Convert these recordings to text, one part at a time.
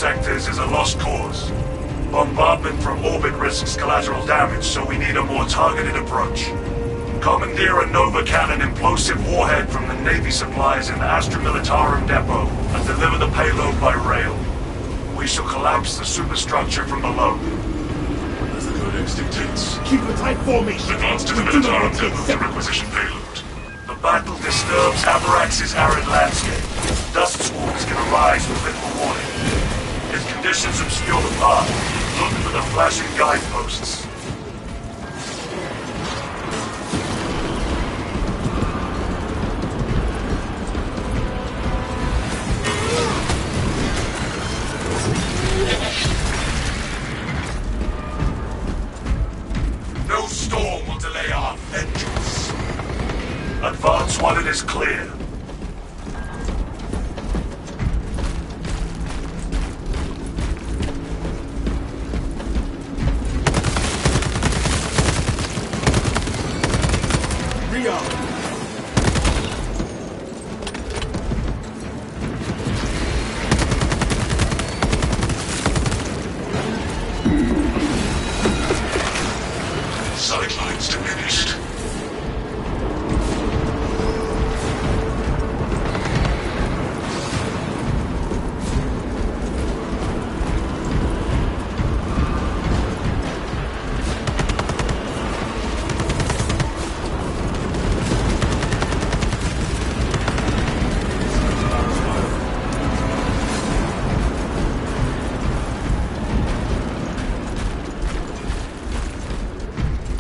sectors is a lost cause. Bombardment from orbit risks collateral damage, so we need a more targeted approach. Commandeer a Nova Cannon implosive warhead from the Navy supplies in the Astra Militarum depot and deliver the payload by rail. We shall collapse the superstructure from below. As the Codex dictates. Keep a tight formation. Advance to the Militarum depot to requisition payload. The battle disturbs Avarax's arid landscape. Dust swarms can arise with little warning. If conditions obscure the path, look for the flashing guideposts. No storm will delay our vengeance. Advance while it is clear. Sightlines diminished.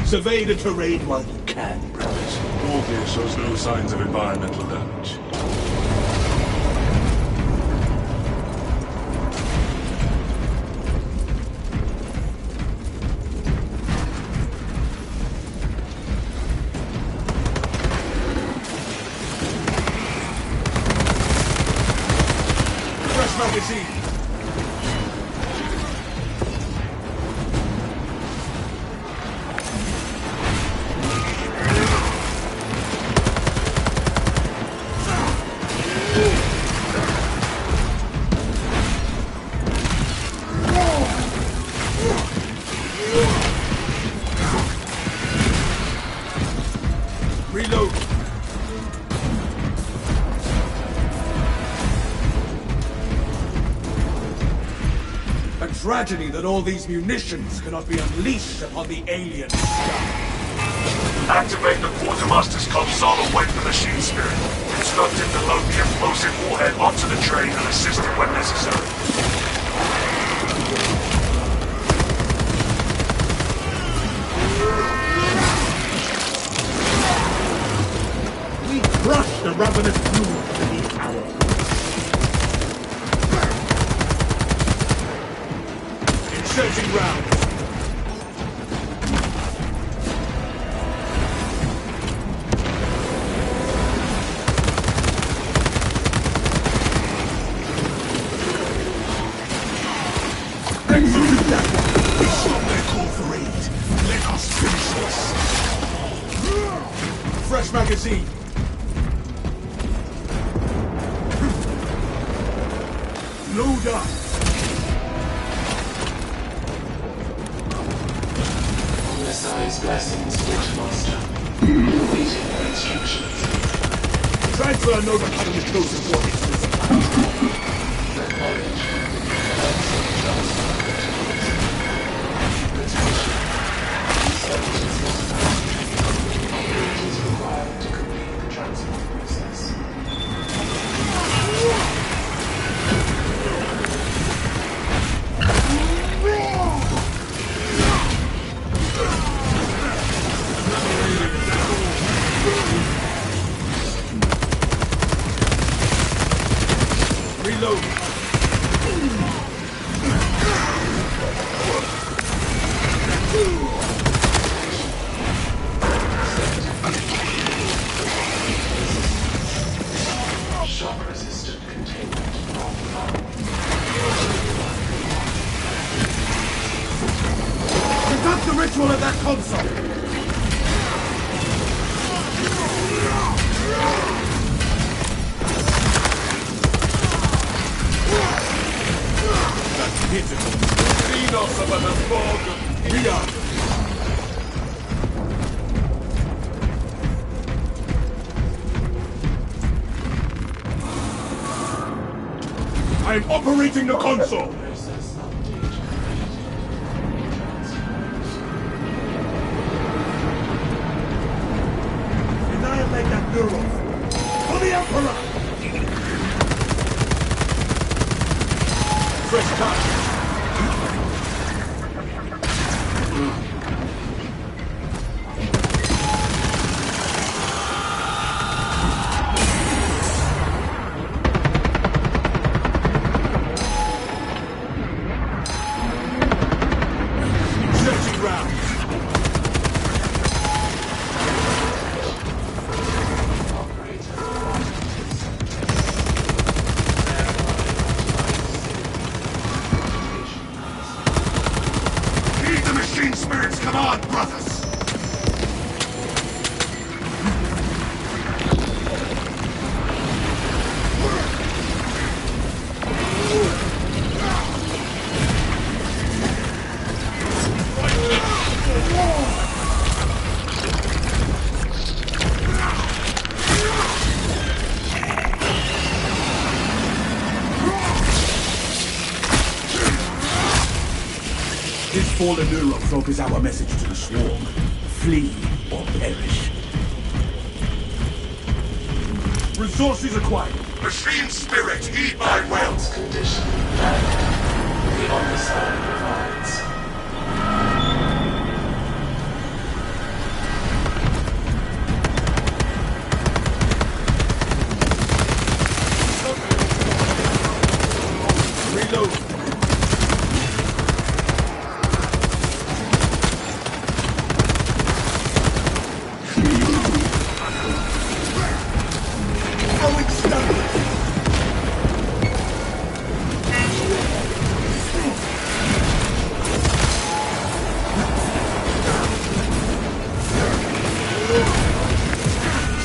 Survey the terrain while you can, brothers. Morpheus shows no signs of environmental damage. Fresh magazine. Reload. A tragedy that all these munitions cannot be unleashed upon the alien sky. Activate the quartermaster's console and wait for machine spirit. Instruct him to load the explosive warhead onto the train and assist him when necessary. We crush the ravenous brood beneath our feet. Inserting rounds. Execute that one. We stop their call for aid. Let us finish this. Fresh magazine. Load up. Messiah's blessings, Quartermaster. Awaiting your instructions. Transfer Nova Cannon explosive warheads to the supply. Acknowledge. Operators required to complete the transport process. Reload. Shock-resistant containment non-found. Conduct the ritual at that console. pitiful. Xenos are but a fog of I'm operating the console! Process update. Annihilate that neural! For the Emperor! Fresh touch! This fallen neurophrobe is our message to the swarm. Flee or perish. Resources acquired. Machine spirit, heed my will! Advanced condition valid. The Omnicide provides. Reload.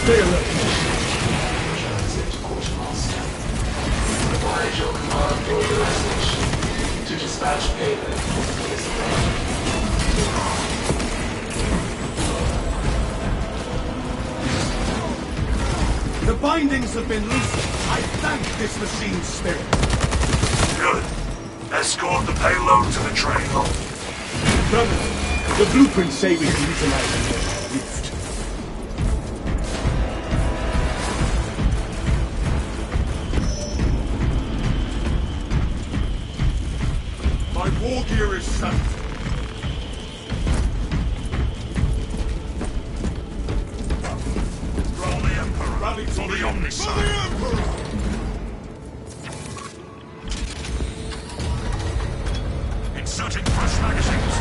Stay alert. Transit Quartermaster. Provide your command authorization to dispatch payload for this project. The bindings have been loosened. I thank this machine spirit. Good. Escort the payload to the train. Brothers, the blueprints say we can utilize the rift. My war gear is safe. Roll the Emperor. Rally to For the Omnicide. For the Emperor! Inserting fresh magazines.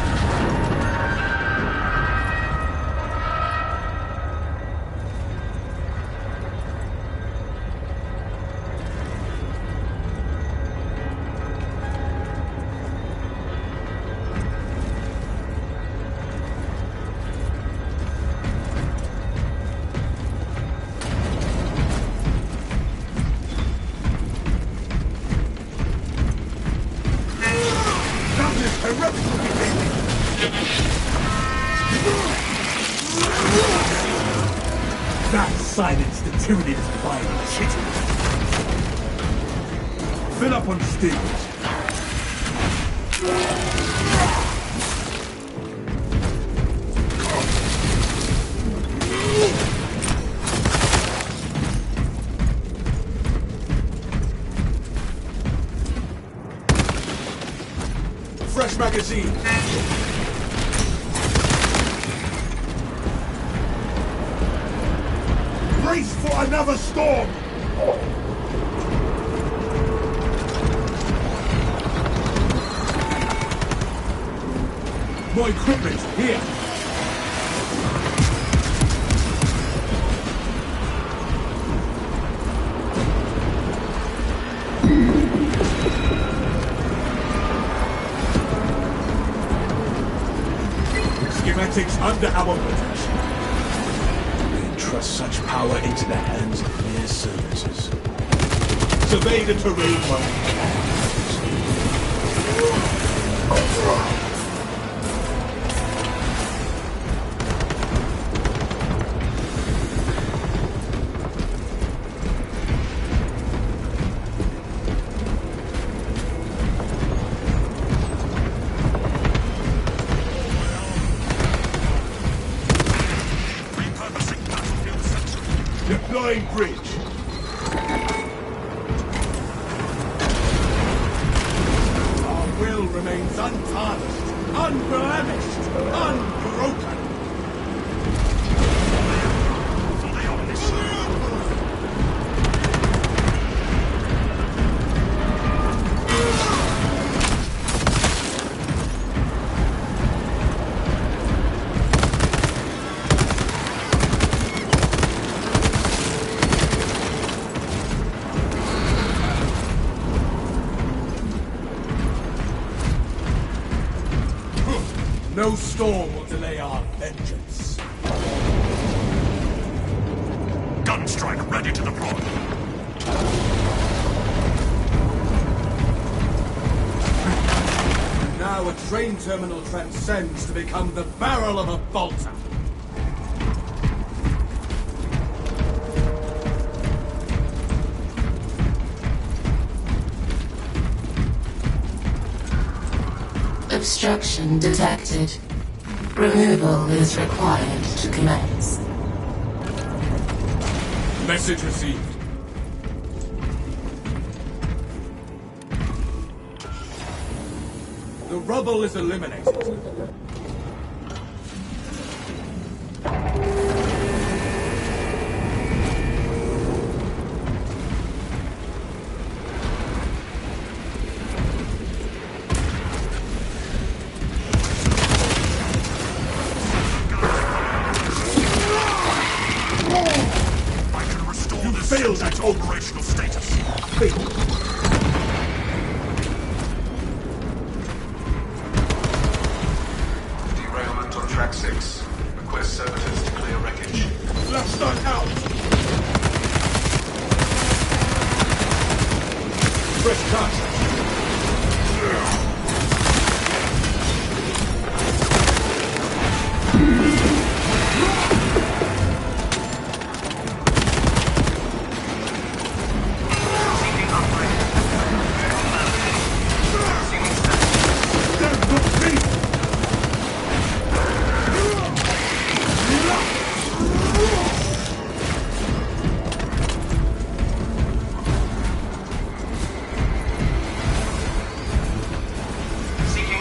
That silenced the tyranny that's dividing the city. Fill up on steels. Fresh magazine. Brace for another storm! More equipment, here! Schematics under our protection. Trust such power into the hands of mere services. Survey the terrain while we can. Deploying bridge. Our will remains untarnished, unblemished, unbroken. No storm will delay our vengeance. Gunstrike ready to deploy. Now a train terminal transcends to become the barrel of a bolter. Obstruction detected. Removal is required to commence. Message received. The rubble is eliminated. Failed at operational status. Derailment on track 6. Request servitors to clear wreckage. Last gun out! Fresh cut!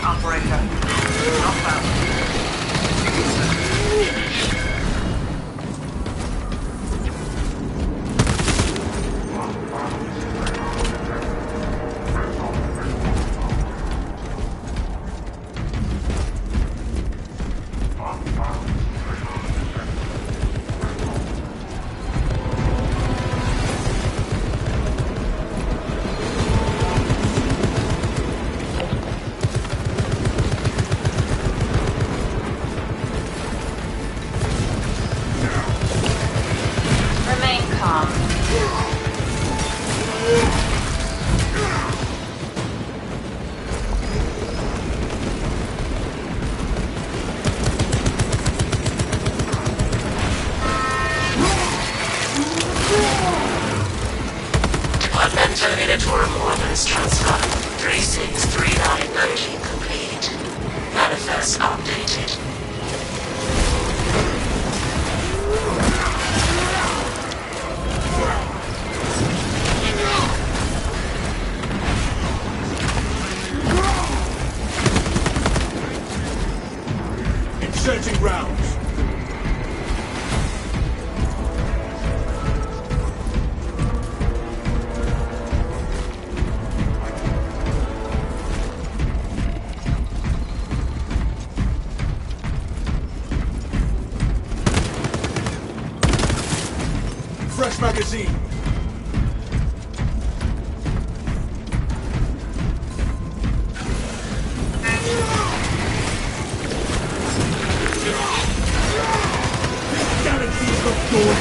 Operator. Outbound. Terminator Mormons transfer. 363919 complete. Manifest updated. Inserting rounds. Fresh magazine. Galaxies of dawn.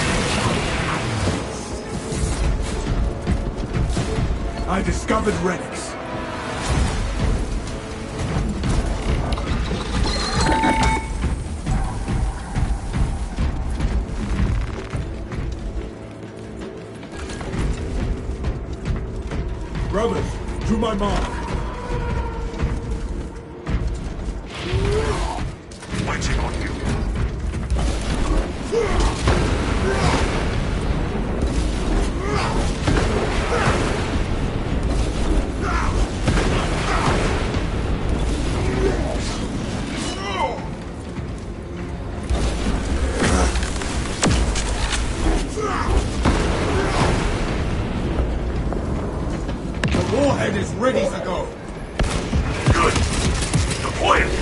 I discovered relics. to my mark. Waiting on you. The warhead is ready to go. Good. Deploy it.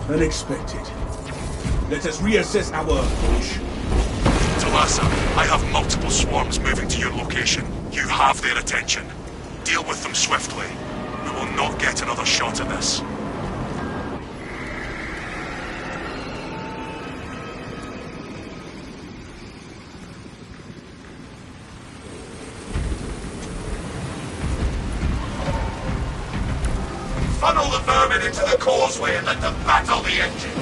Unexpected. Let us reassess our approach. Talassa, I have multiple swarms moving to your location. You have their attention. Deal with them swiftly. We will not get another shot at this. Funnel the vermin into the causeway and let them battle the engine.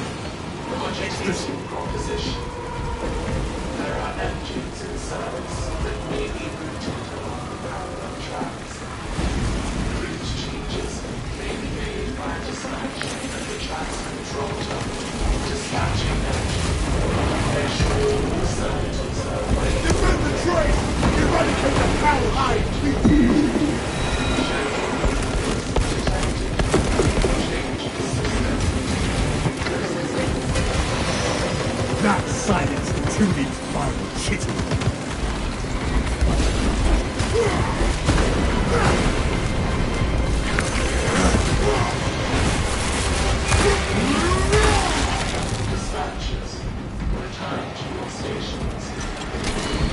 Interesting proposition. There are engines in service that may be routed along parallel tracks. Route changes may be made by dispatching of the track's controller, dispatching engine, ensure the services are away. Defend the train! Eradicate the foul hive! That silence the tuning final chitty. Dispatches, return to your stations.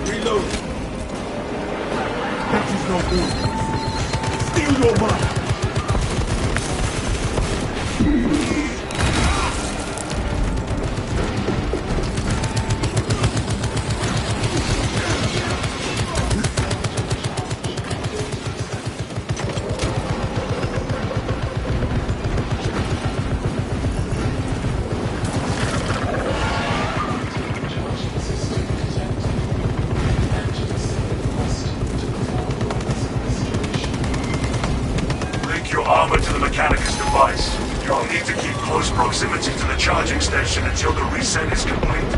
Reload. That is no good. Steal your mind. Charging system detected. Engines requested to perform restoration. Link your armor to the Mechanicus device. You'll need to keep close proximity to the charging station until the reset is complete.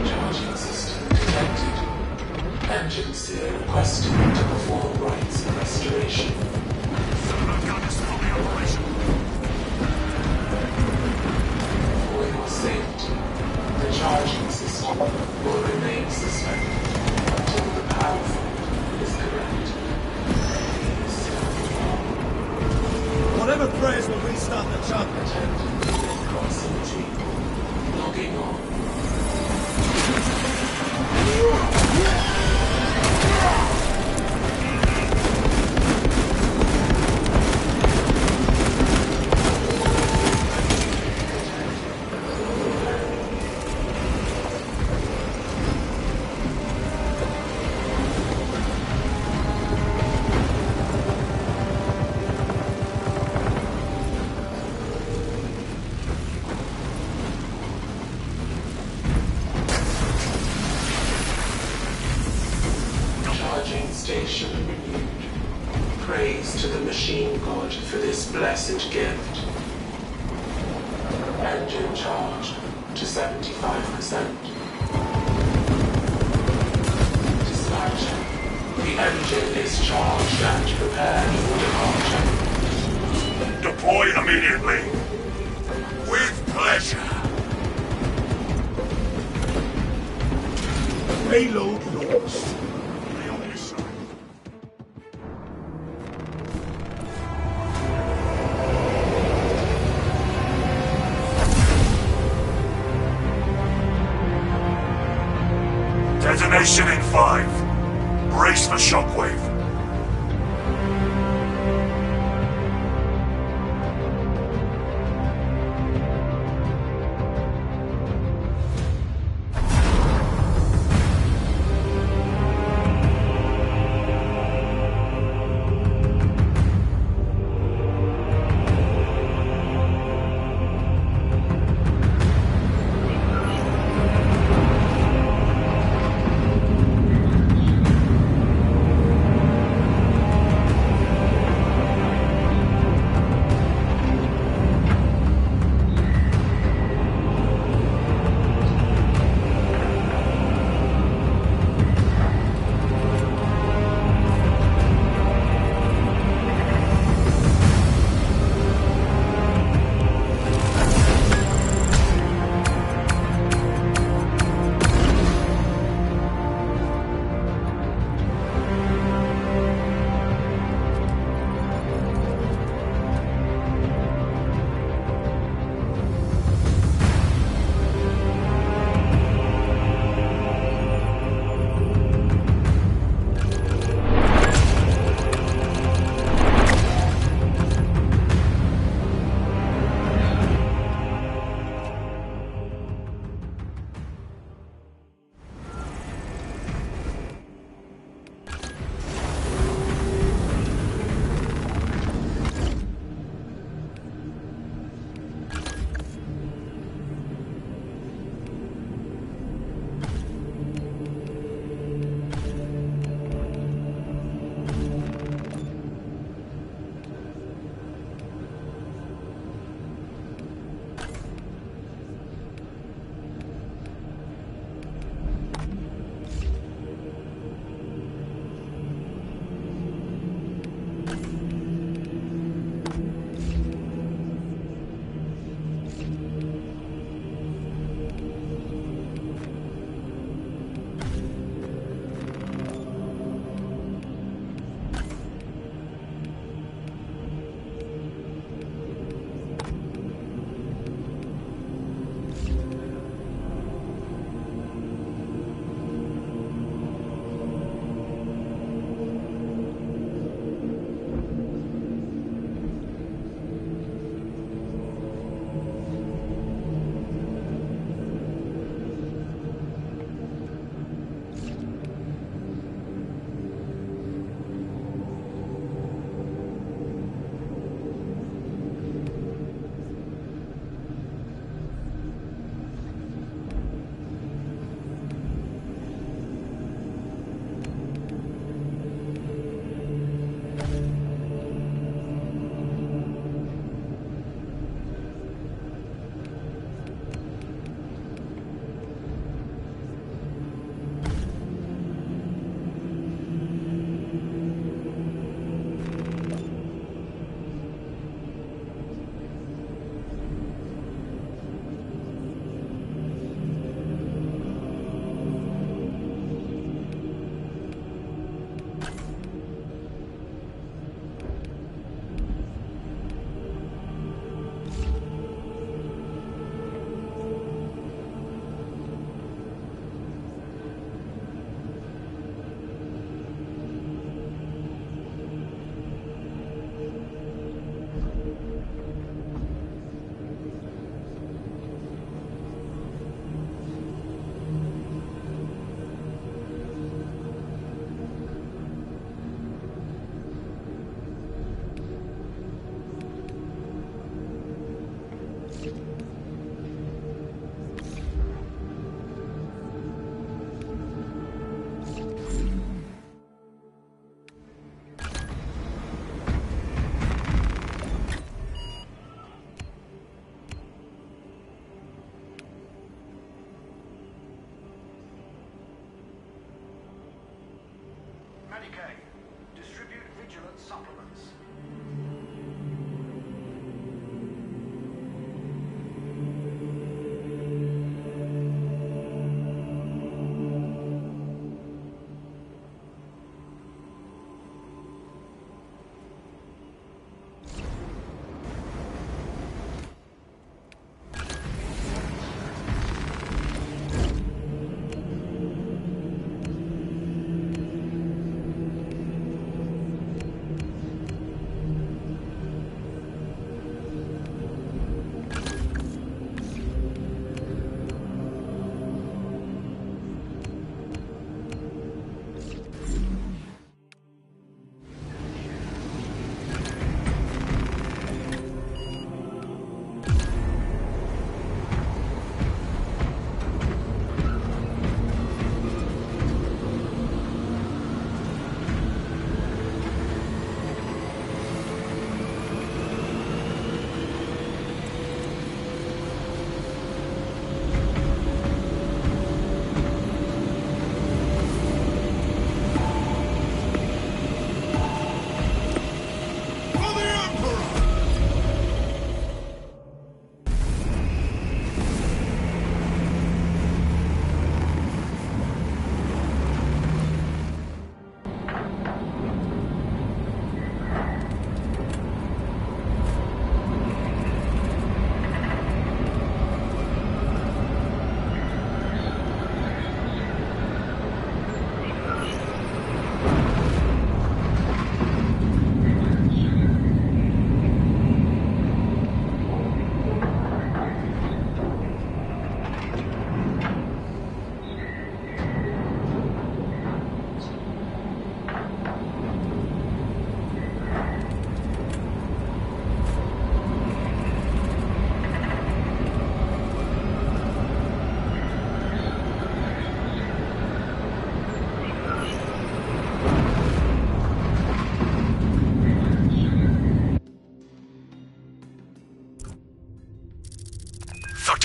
Charging system detected. Engine steer requested to perform rites of restoration. Gun is fully operational. For your safety, the charging system will remain suspended until the power fault is corrected. Please stand Whatever prayers will restart the charge. attendant in proximity. Logging on. Charging station renewed. Praise to the machine god for this blessed gift. Engine charged to 75%. Dispatcher, The engine is charged and prepared for departure. Deploy immediately. With pleasure. Payload launched. Detonation in 5. Brace for shockwave. Decay. Distribute vigilant supplements.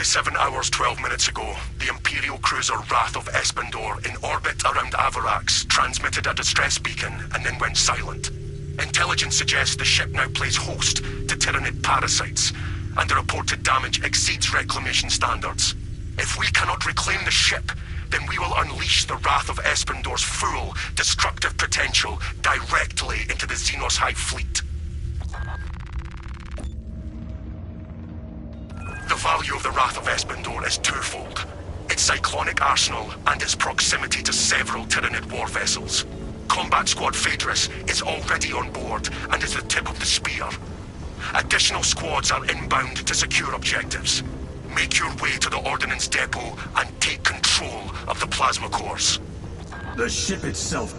"7 hours, 12 minutes ago, the Imperial cruiser Wrath of Espandor, in orbit around Avarax, transmitted a distress beacon and then went silent. Intelligence suggests the ship now plays host to Tyranid parasites, and the reported damage exceeds reclamation standards. If we cannot reclaim the ship, then we will unleash the Wrath of Espandor's full, destructive potential directly into the Xenos Hive fleet. The value of the Wrath of Espandor is twofold: its cyclonic arsenal and its proximity to several Tyranid war vessels. Combat Squad Phaedrus is already on board and is the tip of the spear. Additional squads are inbound to secure objectives. Make your way to the Ordnance Depot and take control of the plasma cores. The ship itself.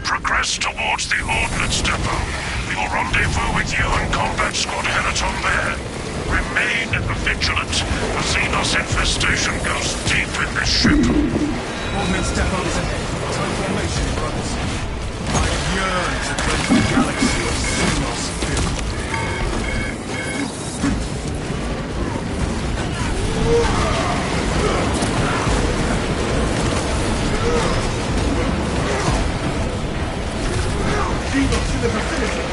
Progress towards the Ordnance Depot. We will rendezvous with you and Combat Squad Henaton there. Remain vigilant. The Xenos infestation goes deep in this ship. Ordnance Depot is ahead. Time formation, brothers. I yearn to cleanse the galaxy of Xenos filth. Xenos in the vicinity!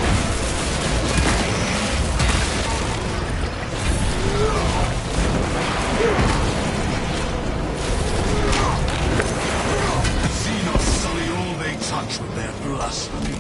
Xenos sully all they touch with their blasphemy.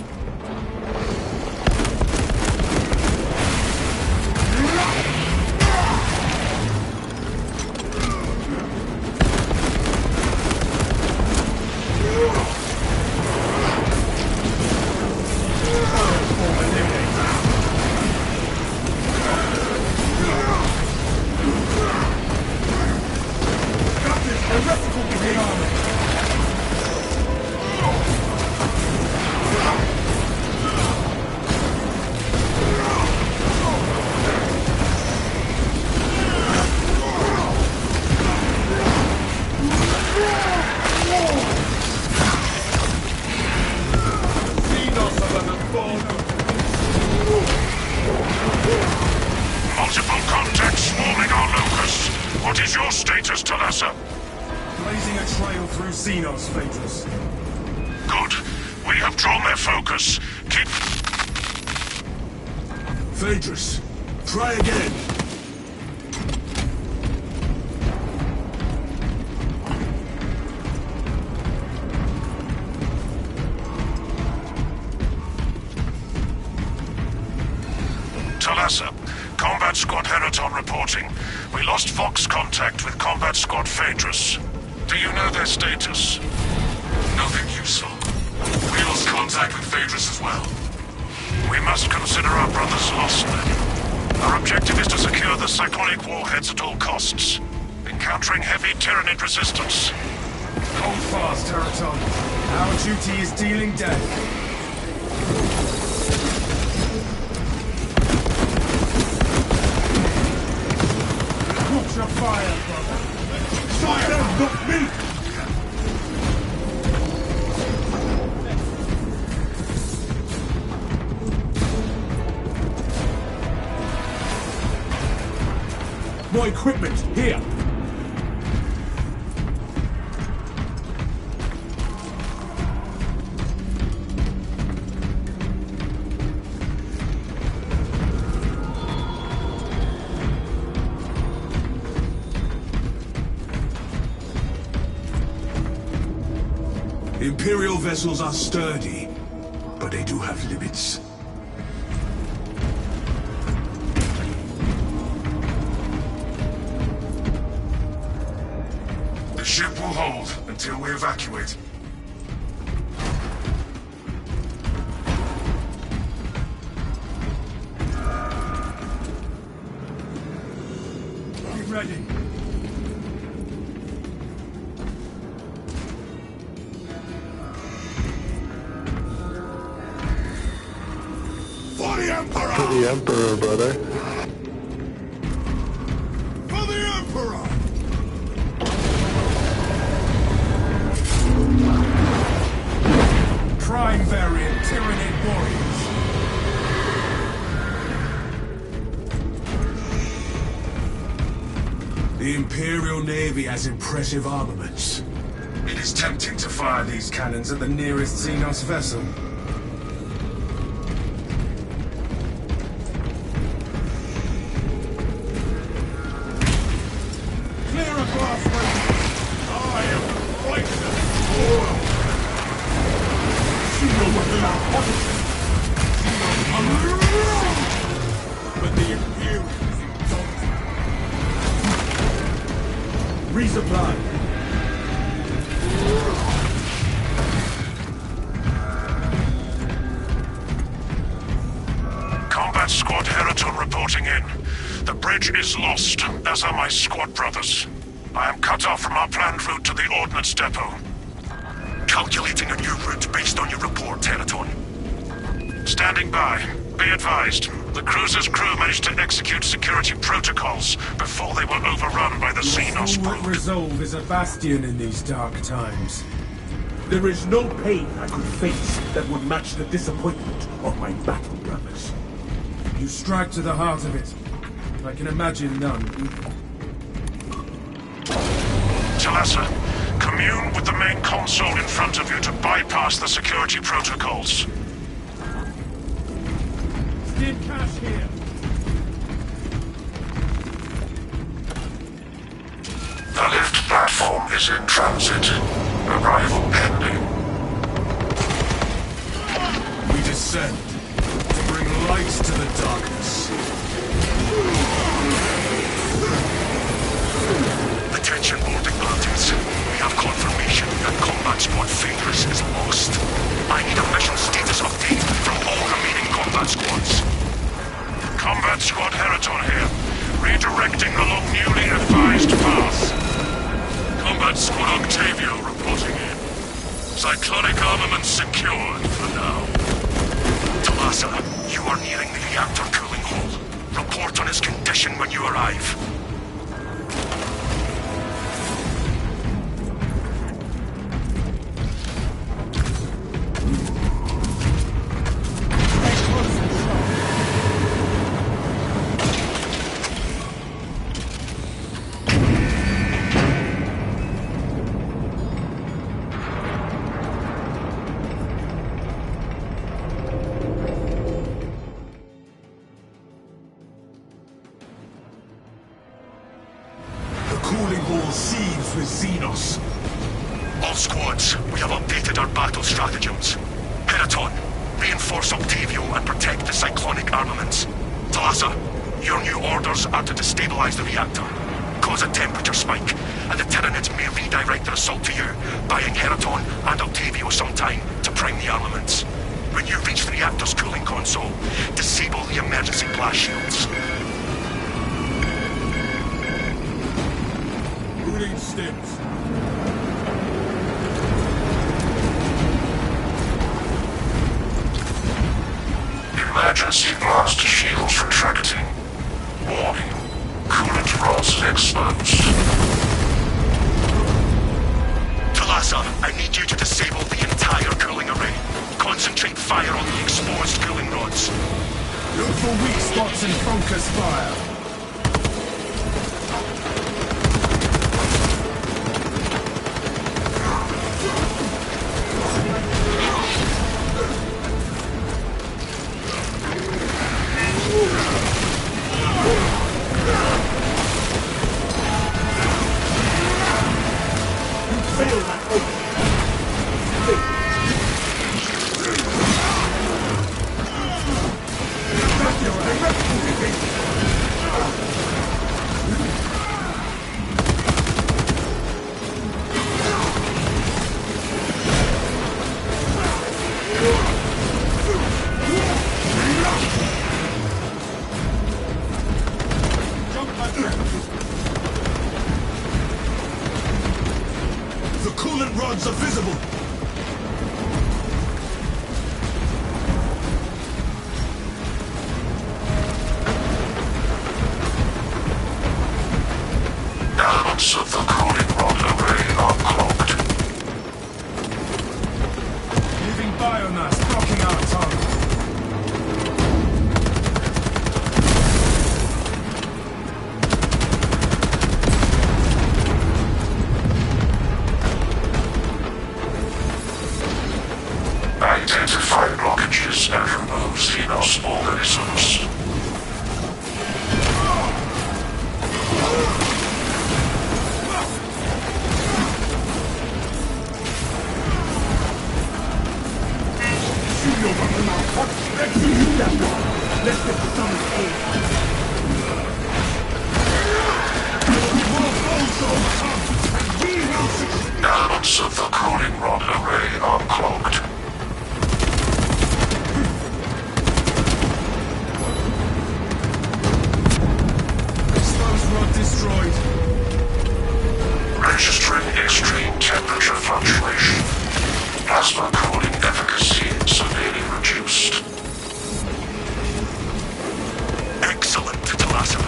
What is your status, Talassa? Blazing a trail through Xenos, Phaedrus. Good. We have drawn their focus. Keep... Phaedrus, try again. Talassa, Combat Squad Heraton reporting. We lost Vox contact with Combat Squad Phaedrus. Do you know their status? Nothing useful. We lost contact with Phaedrus as well. We must consider our brothers lost then. Our objective is to secure the cyclonic warheads at all costs. Encountering heavy Tyranid resistance. Hold fast, Heraton. Our duty is dealing death. Watch your fire, brother. Fire, not me! More equipment, here! Imperial vessels are sturdy, but they do have limits. The ship will hold until we evacuate. Be ready. For the Emperor! For the Emperor, brother. For the Emperor! Prime variant Tyranid warriors. The Imperial Navy has impressive armaments. It is tempting to fire these cannons at the nearest Xenos vessel. Clear across, I am fighting. But the Imperial is indomitable. Resupply. Combat Squad Heraton reporting in. The bridge is lost, as are my squad brothers. I am cut off from our planned route to the Ordnance Depot. Calculating a new route based on your report, Heraton. Standing by. Be advised, the cruiser's crew managed to execute security protocols before they were overrun by the Xenos Forward brood. resolve is a bastion in these dark times. There is no pain I could face that would match the disappointment of my battle brothers. You strike to the heart of it. I can imagine none. Talassa, commune with the main console in front of you to bypass the security protocols. Decaff here. The lift platform is in transit. Arrival pending. We descend to bring light to the darkness. Attention boarding parties. We have confirmation that Combat Squad Phaedrus is lost. I need a mission status update from all remaining combat squads. Combat Squad Heraton here. Redirecting along newly advised path. Combat Squad Octavio reporting in. Cyclonic armaments secured for now. Talassa, you are nearing the reactor cooling hole. Report on its condition when you arrive. cooling hall seethes with Xenos. All squads, we have updated our battle stratagems. Peraton, reinforce Octavio and protect the cyclonic armaments. Talassa, your new orders are to destabilize the reactor, cause a temperature spike, and the Tyranids may redirect their assault to you, buying Heraton and Octavio some time to prime the armaments. When you reach the reactor's cooling console, disable the emergency blast shields. Cooling stims. Emergency blast shields retracting. Warning. Coolant rods exposed. Talassa, I need you to disable the entire cooling array. Concentrate fire on the exposed cooling rods. Look for weak spots and focus fire. The coolant rods are visible. Elements of the cooling rod array are clogged. Living biomass blocking our tunnel. Identify blockages and remove Xenos organisms. Shoot your weapon out. Execute that one. Let the summon aid. More foes to overcome, and we will succeed. Elements of the cooling rod array are clogged. Exposed rod destroyed. Registering extreme temperature fluctuation. Plasma cooling efficacy severely reduced. Excellent, Talassa.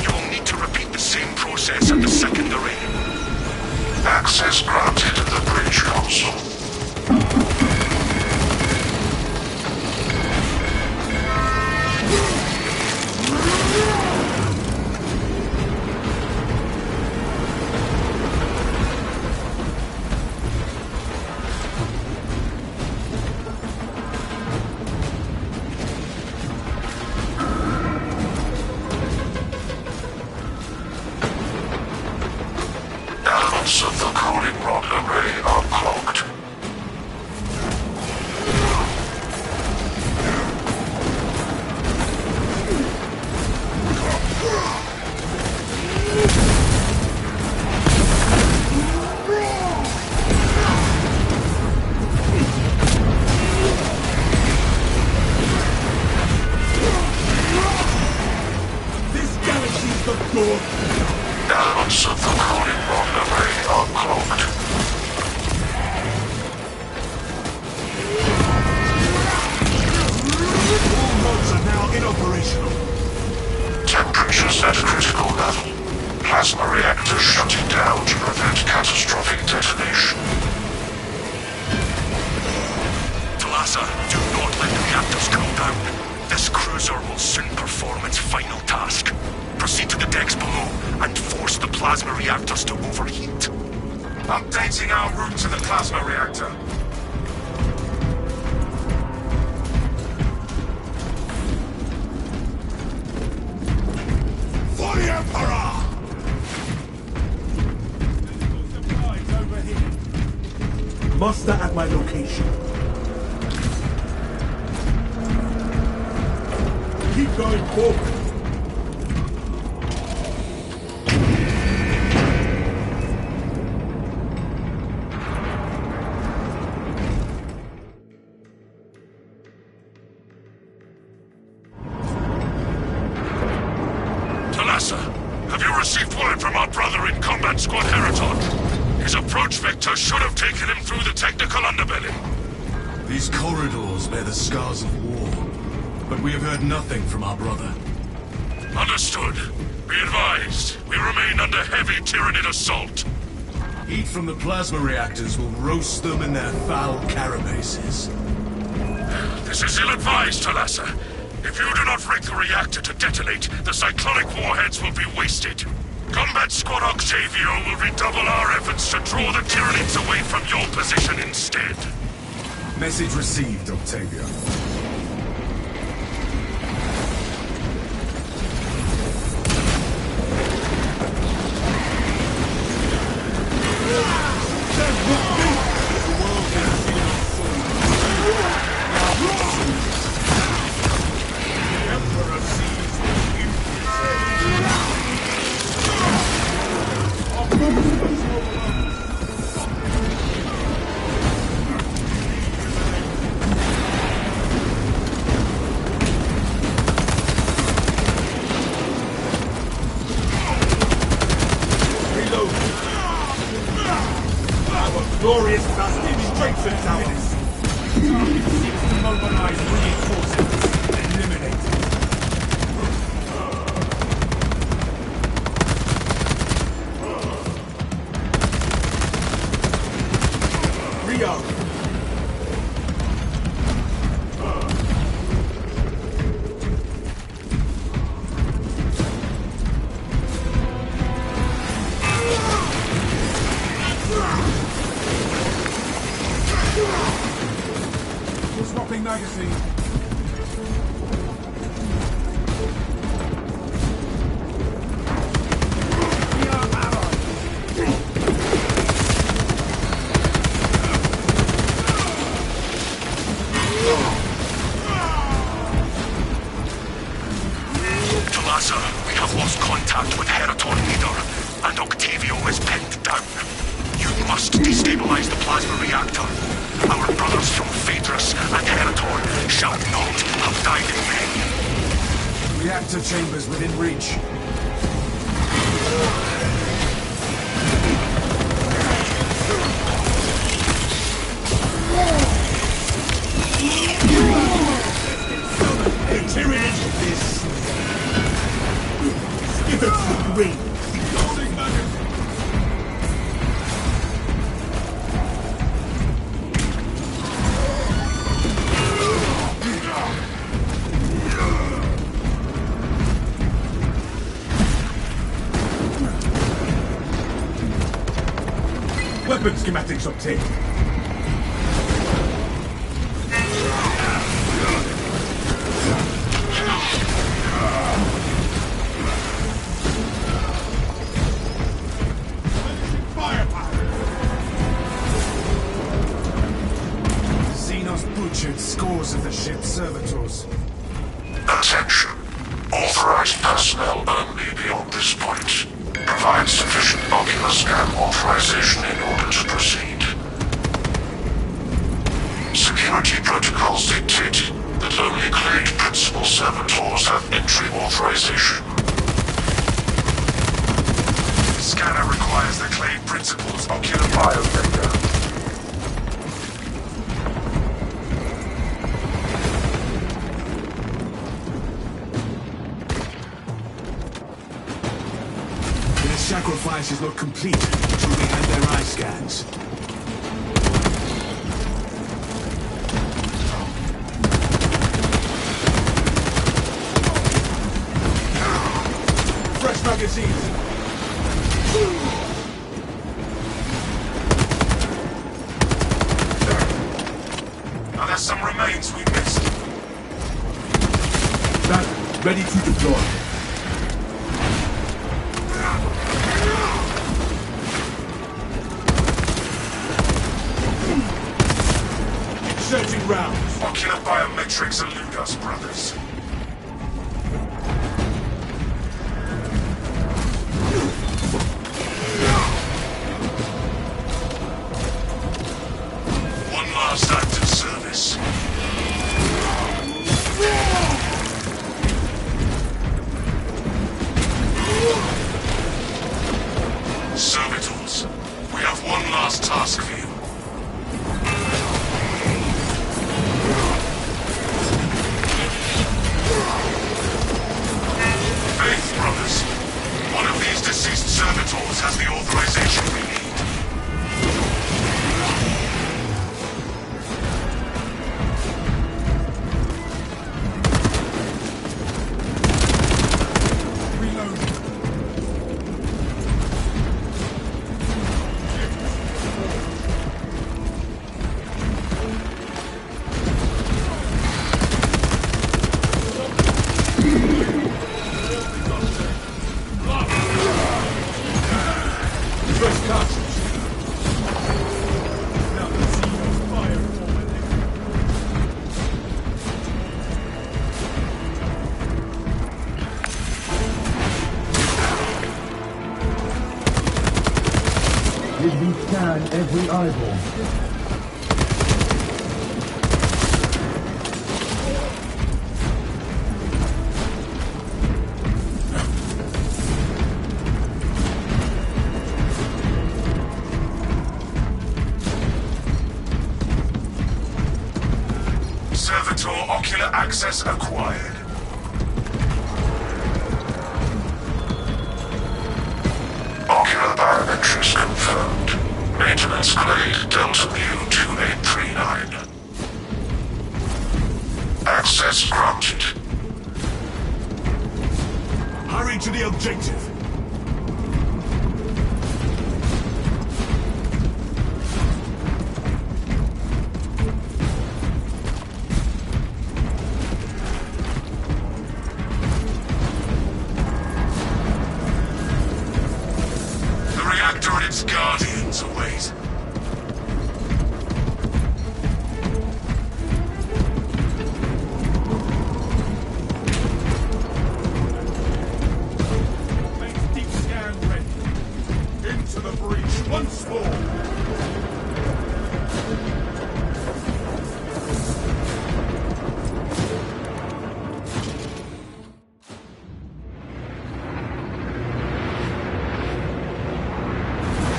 You will need to repeat the same process at the second array. Access granted to the bridge console. Elements of the cooling rod array are clogged. This galaxy's the door. Elements of the cooling rod array are clogged. All rods are now inoperational. Temperatures at a critical level. Plasma reactors shutting down to prevent catastrophic detonation. Talassa, do not let the reactors cool down. This cruiser will soon perform its final task. Proceed to the decks below and force the plasma reactors to overheat. Updating our route to the plasma reactor. For the Emperor! Muster at my location. Keep going forward. Have you received word from our brother in Combat Squad Heraton? His approach vector should have taken him through the technical underbelly. These corridors bear the scars of war, but we have heard nothing from our brother. Understood. Be advised, we remain under heavy Tyranid assault. Heat from the plasma reactors will roast them in their foul carapaces. This is ill-advised, Talassa. If you do not rig the reactor to detonate, the cyclonic warheads will be wasted. Combat Squad Octavio will redouble our efforts to draw the Tyranids away from your position instead. Message received, Octavio. Glorious bastard strengthens ours. Target seeks to mobilize reinforcements. Eliminate it. Rio. Swapping magazine. We are allies. Talassa, we have lost contact with Heraton leader, and Octavio is pinned down. You must destabilize the plasma reactor. Our brothers from Phaedrus and Heraton shall not have died in vain. Reactor chambers within reach. This. Give it to the green. Weapon schematics obtained. Xenos butchered scores of the ship's servitors. Attention. Authorized personnel only beyond this point. Provide sufficient ocular scan authorization in order to proceed. Security protocols dictate that only claimed principal servitors have entry authorization. The scanner requires the claim principal's ocular biodata. Sacrifice is not complete until we have their eye scans. Fresh magazines. Now there's some remains we missed. That ready to deploy. rounds. Ocular biometrics elude us, brothers. One last act of service. Servitors, we have one last task for you. Faith brothers, one of these deceased servitors has the authorization we need. Did we scan every eyeball? Servitor ocular access acquired. Ocular biometrics confirmed. Maintenance grade Delta Mu 2839. Access granted. Hurry to the objective. The reactor and its guardians await. Make deep scan ready. Into the breach once more.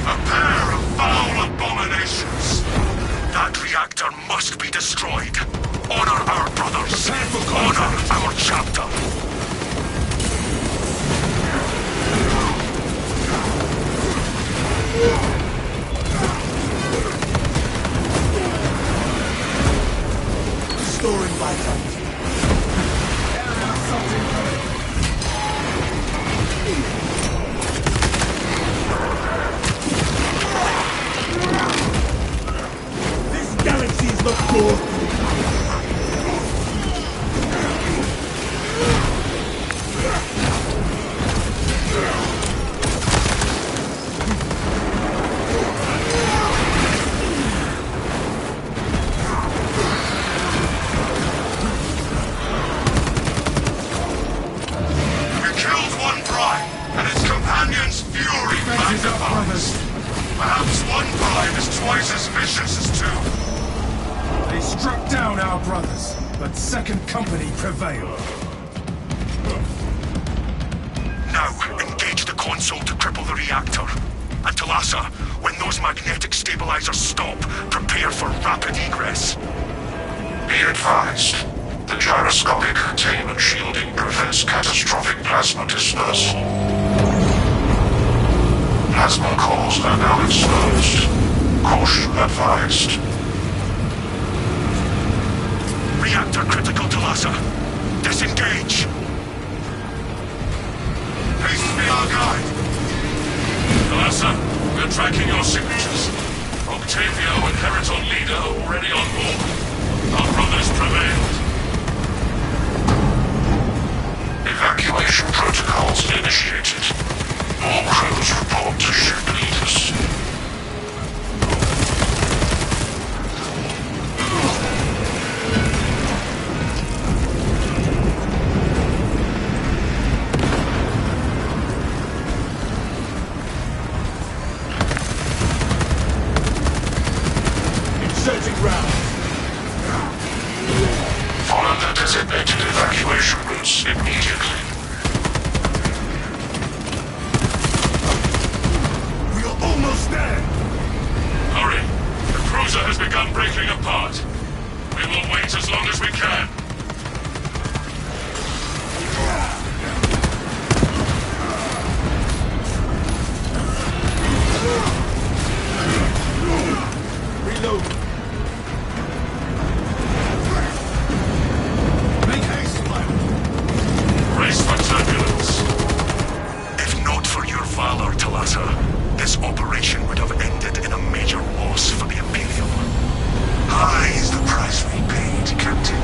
A pair of foul abominations. That reactor must be destroyed. Honor our brothers. Honor our chapter. Storing vitality. This galaxy is not yours. We killed one prime, and its companion's fury magnifies. Perhaps one prime is twice as vicious as two. They struck down our brothers, but Second Company prevailed. Now, engage the console to cripple the reactor. And Talassa, when those magnetic stabilizers stop, prepare for rapid egress. Be advised. The gyroscopic containment shielding prevents catastrophic plasma dispersal. Plasma cores are now exposed. Caution advised. Reactor critical, Talassa. Disengage. Haste be our guide. Talassa, we're tracking your signatures. Octavio and Heriton Leader are already on board. Our brothers prevailed. Evacuation protocols initiated. All crews report to ship leaders. Searching ground. Follow the designated evacuation routes immediately. We are almost there. Hurry! The cruiser has begun breaking apart. We will wait as long as we can. Reload. Make haste, pilot. Brace for turbulence. If not for your valor, Talata, this operation would have ended in a major loss for the Imperium. High is the price we paid, Captain.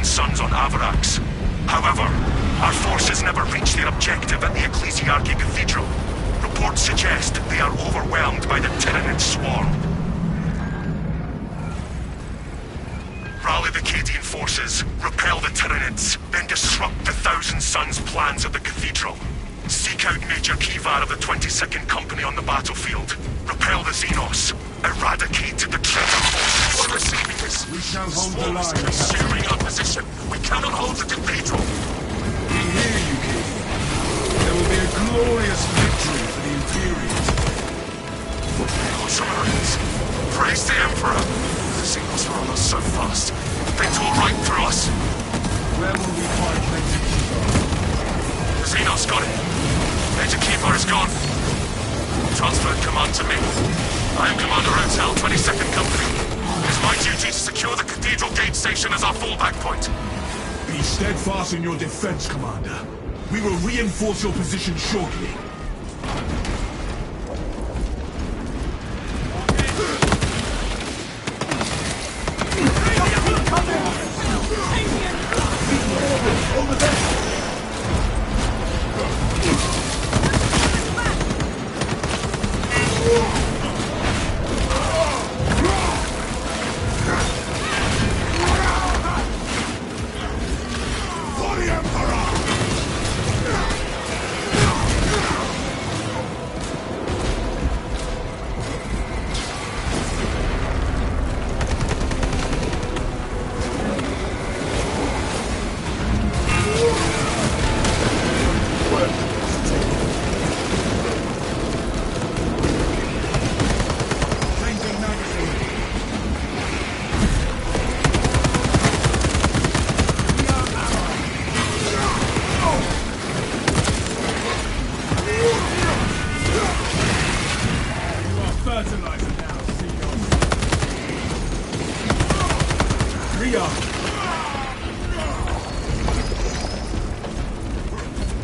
Suns on Avarax. However, our forces never reached their objective at the Ecclesiarchy Cathedral. Reports suggest they are overwhelmed by the Tyranid swarm. Rally the Cadian forces, repel the Tyranids, then disrupt the Thousand Suns' plans at the Cathedral. Seek out Major Kivar of the 22nd Company on the battlefield. Repel the Xenos. Eradicate the traitor forces. We're receiving this. We shall hold the Swarms line. consuming our position. We cannot hold the Cathedral. We hear you, King. There will be a glorious victory for the Imperials. Ultramarines, praise the Emperor. The Xenos are on us so fast. They tore right through us. Where will we find Major Kivar? The Xenos got it. Major Keeper is gone. Transferred command to me. I am Commander Hotel, 22nd Company. It is my duty to secure the Cathedral Gate Station as our fallback point. Be steadfast in your defense, Commander. We will reinforce your position shortly. Over there!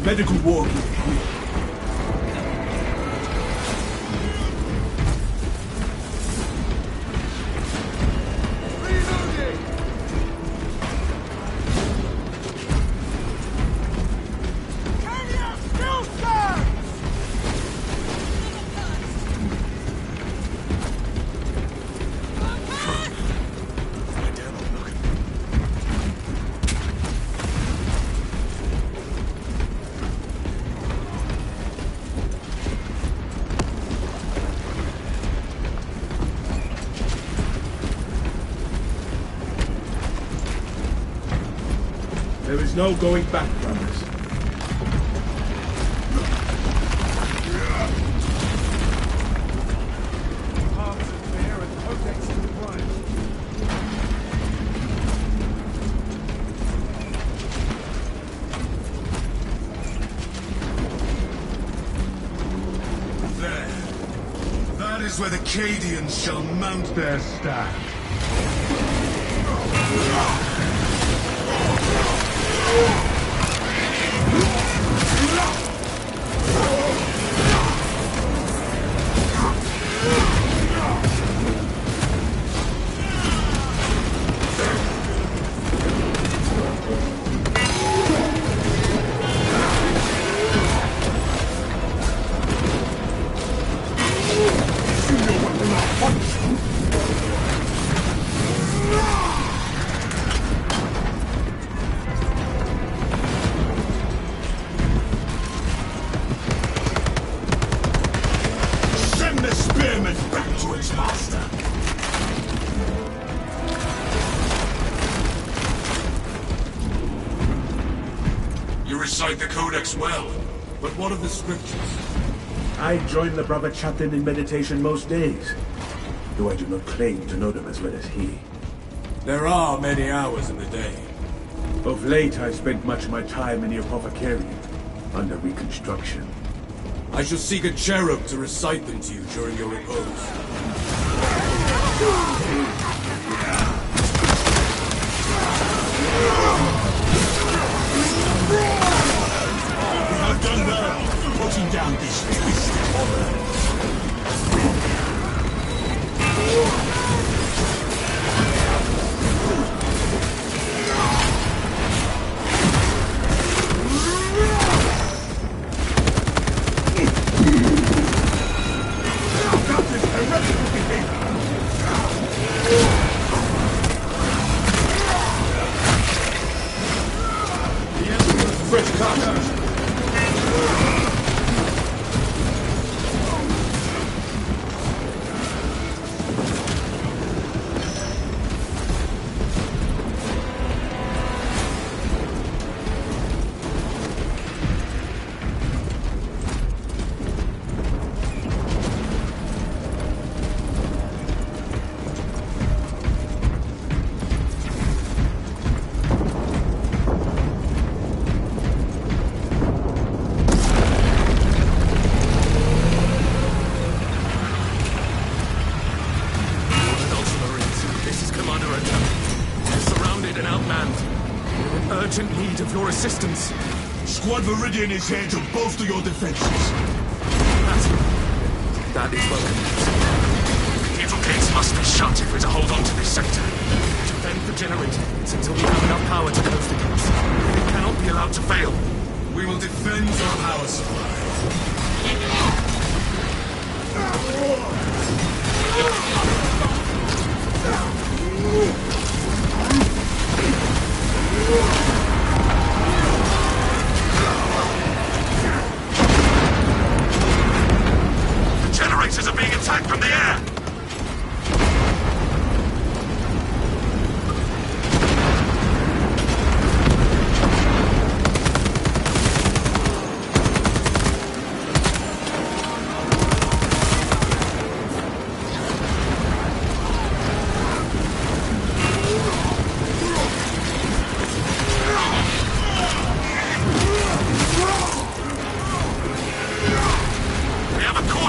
Medical ward here. There is no going back, brothers. There. That is where the Cadians shall mount their stand. Recite the Codex well, but what of the scriptures? I join the brother chaplain in meditation most days, though I do not claim to know them as well as he. There are many hours in the day. Of late, I spent much of my time in the Apothecarium, under reconstruction. I shall seek a cherub to recite them to you during your repose. I've done well, putting down this twisted horror. fresh cartridge. Assistance. Squad Viridian is here to bolster your defenses. That is welcome news. Cathedral gates must be shut if we're to hold on to this sector. Defend the generator units until we have enough power to close the gates. It cannot be allowed to fail. We will defend your power supply. Generators are being attacked from the air!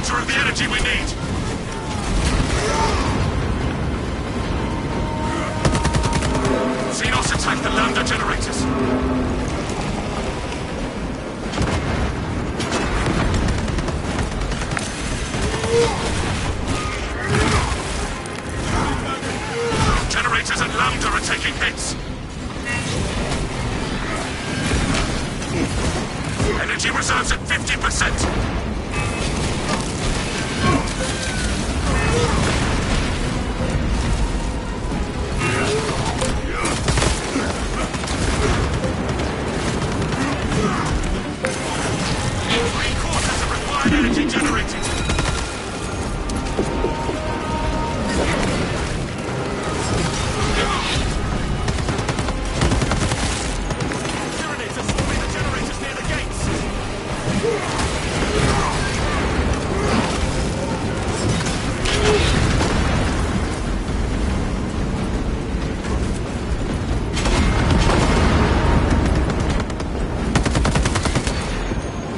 Of the energy we need! Xenos attack the Lambda generators! Generators at Lambda are taking hits! Energy reserves at 50%! Energy generated! Tyranids are swarming the generators near the gates!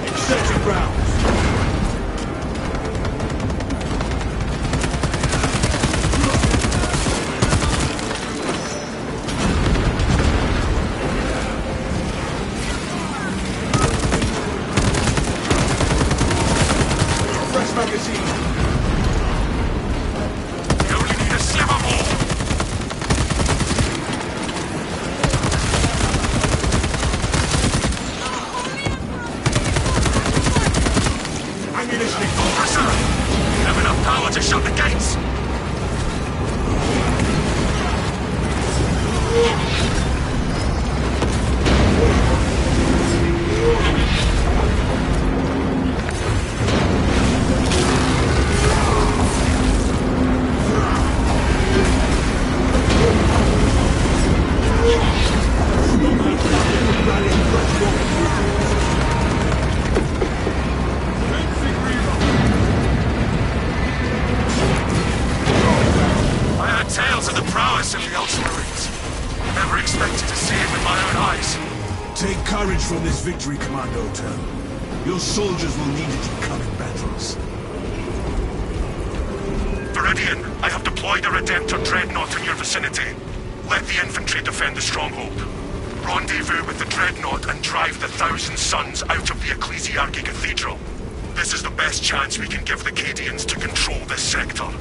Extension grounds! Magazine. You only need a sliver more! Ammunition. Officer! You have enough power to shut the gates! Tales of the prowess of the Ultramarines. Never expected to see it with my own eyes. Take courage from this victory, Commando Turn. Your soldiers will need it in coming battles. Viridian, I have deployed a Redemptor Dreadnought in your vicinity. Let the infantry defend the stronghold. Rendezvous with the Dreadnought and drive the Thousand Suns out of the Ecclesiarchy Cathedral. This is the best chance we can give the Cadians to control this sector.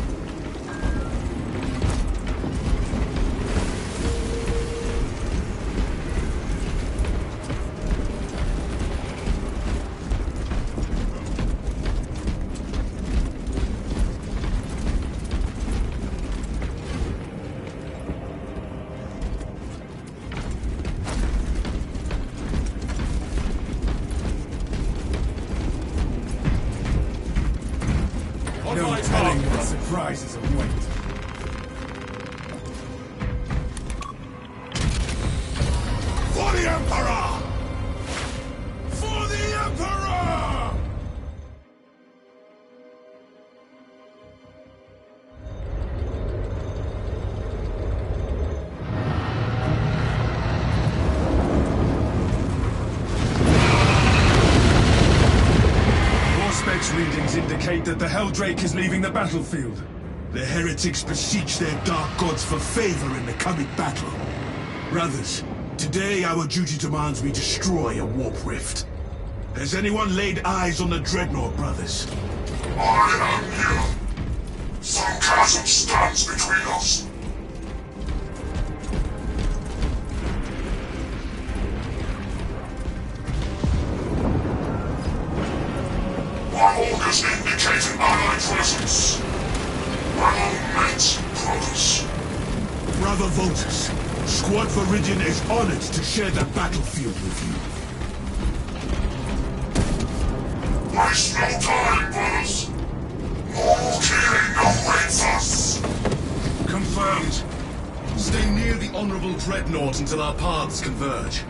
prizes await. For the Emperor! For the Emperor! Specs readings indicate that the Helldrake is leaving the battlefield. The heretics beseech their dark gods for favor in the coming battle. Brothers, today our duty demands we destroy a warp rift. Has anyone laid eyes on the Dreadnought, brothers? I am here. Some chasm stands between us. My orders indicate an allied presence. My own mates, brothers. Brother Voltus, Squad Viridian is honored to share the battlefield with you. Waste no time, brothers. More killing awaits us. Confirmed. Stay near the Honorable Dreadnought until our paths converge.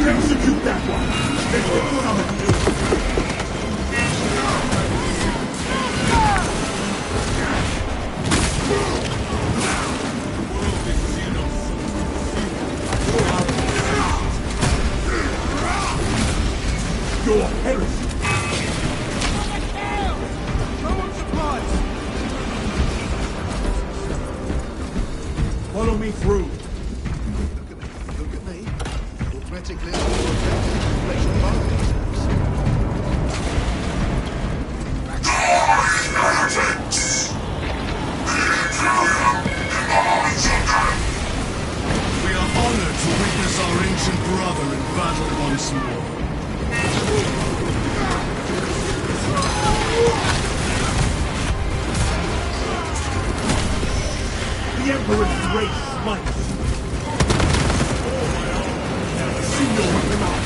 Execute that one! Let's get some of you! Your heresy! Follow me through. Look at me. Automatically reflection markers. Heretics! The Imperium demands your death. We are honored to witness our ancient brother in battle once more. The Emperor's grace smites. See your weapon out.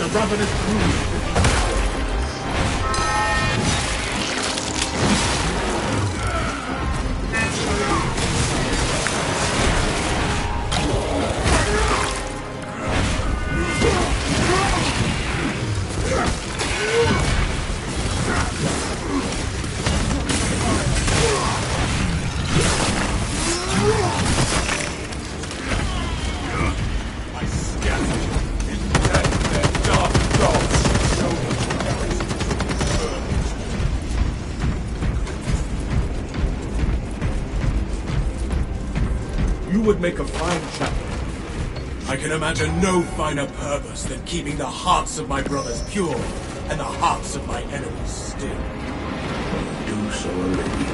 The ravenous brood. You would make a fine chaplain. I can imagine no finer purpose than keeping the hearts of my brothers pure and the hearts of my enemies still. Do so already.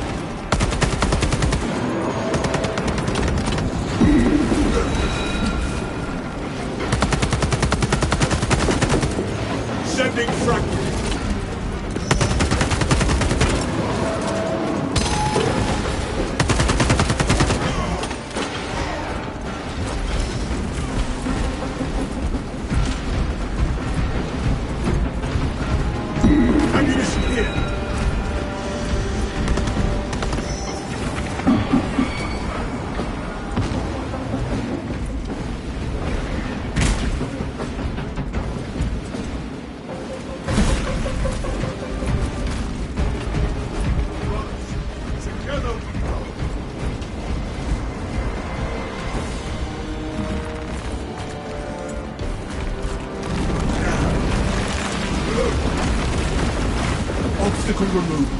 Obstacle removed.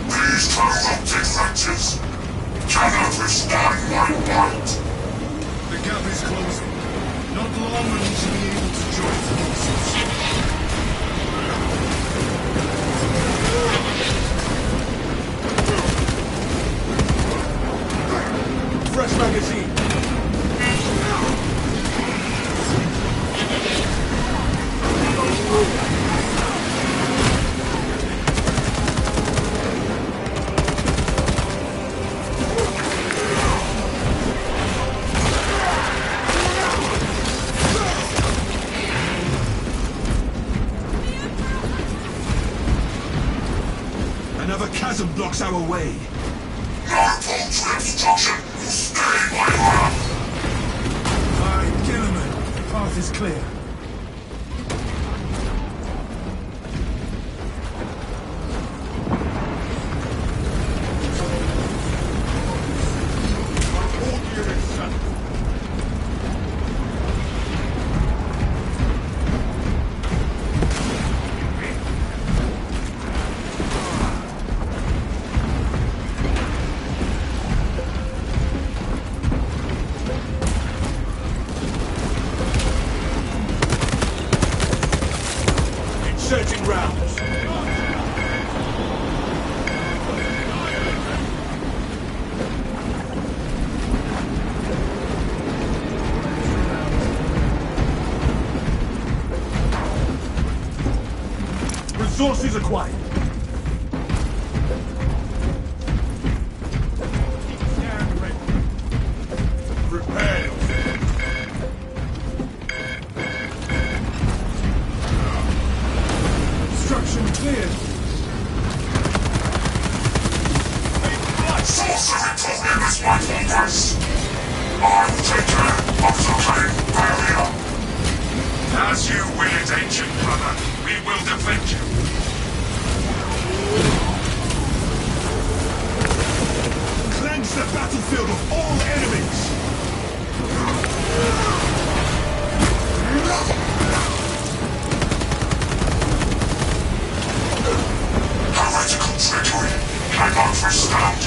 These corrupted wretches cannot withstand my might. The gap is closing. Not long and we should be able to join forces. Fresh magazine. Another chasm blocks our way. No paltry obstruction will stay my hand. Aye, gentlemen, the path is clear. Searching rounds. Resources acquired. Stand ready. Prepare. Construction cleared. Sorcery problem is my focus. I will take care of the claim barrier. As you will it, ancient brother. We will defend you. Cleanse the battlefield of all enemies. Heretical treachery cannot withstand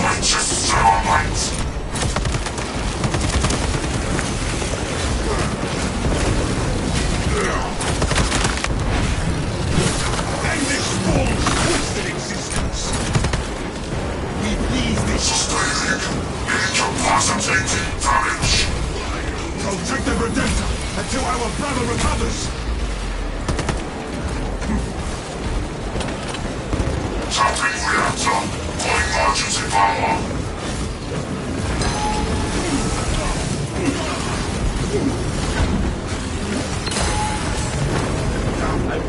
righteous ceremonies. And this spawn's twisted existence. We leave this. Sustaining incapacitating damage. Protect the Redemptor until our brother recovers. Tapping reactor for emergency power.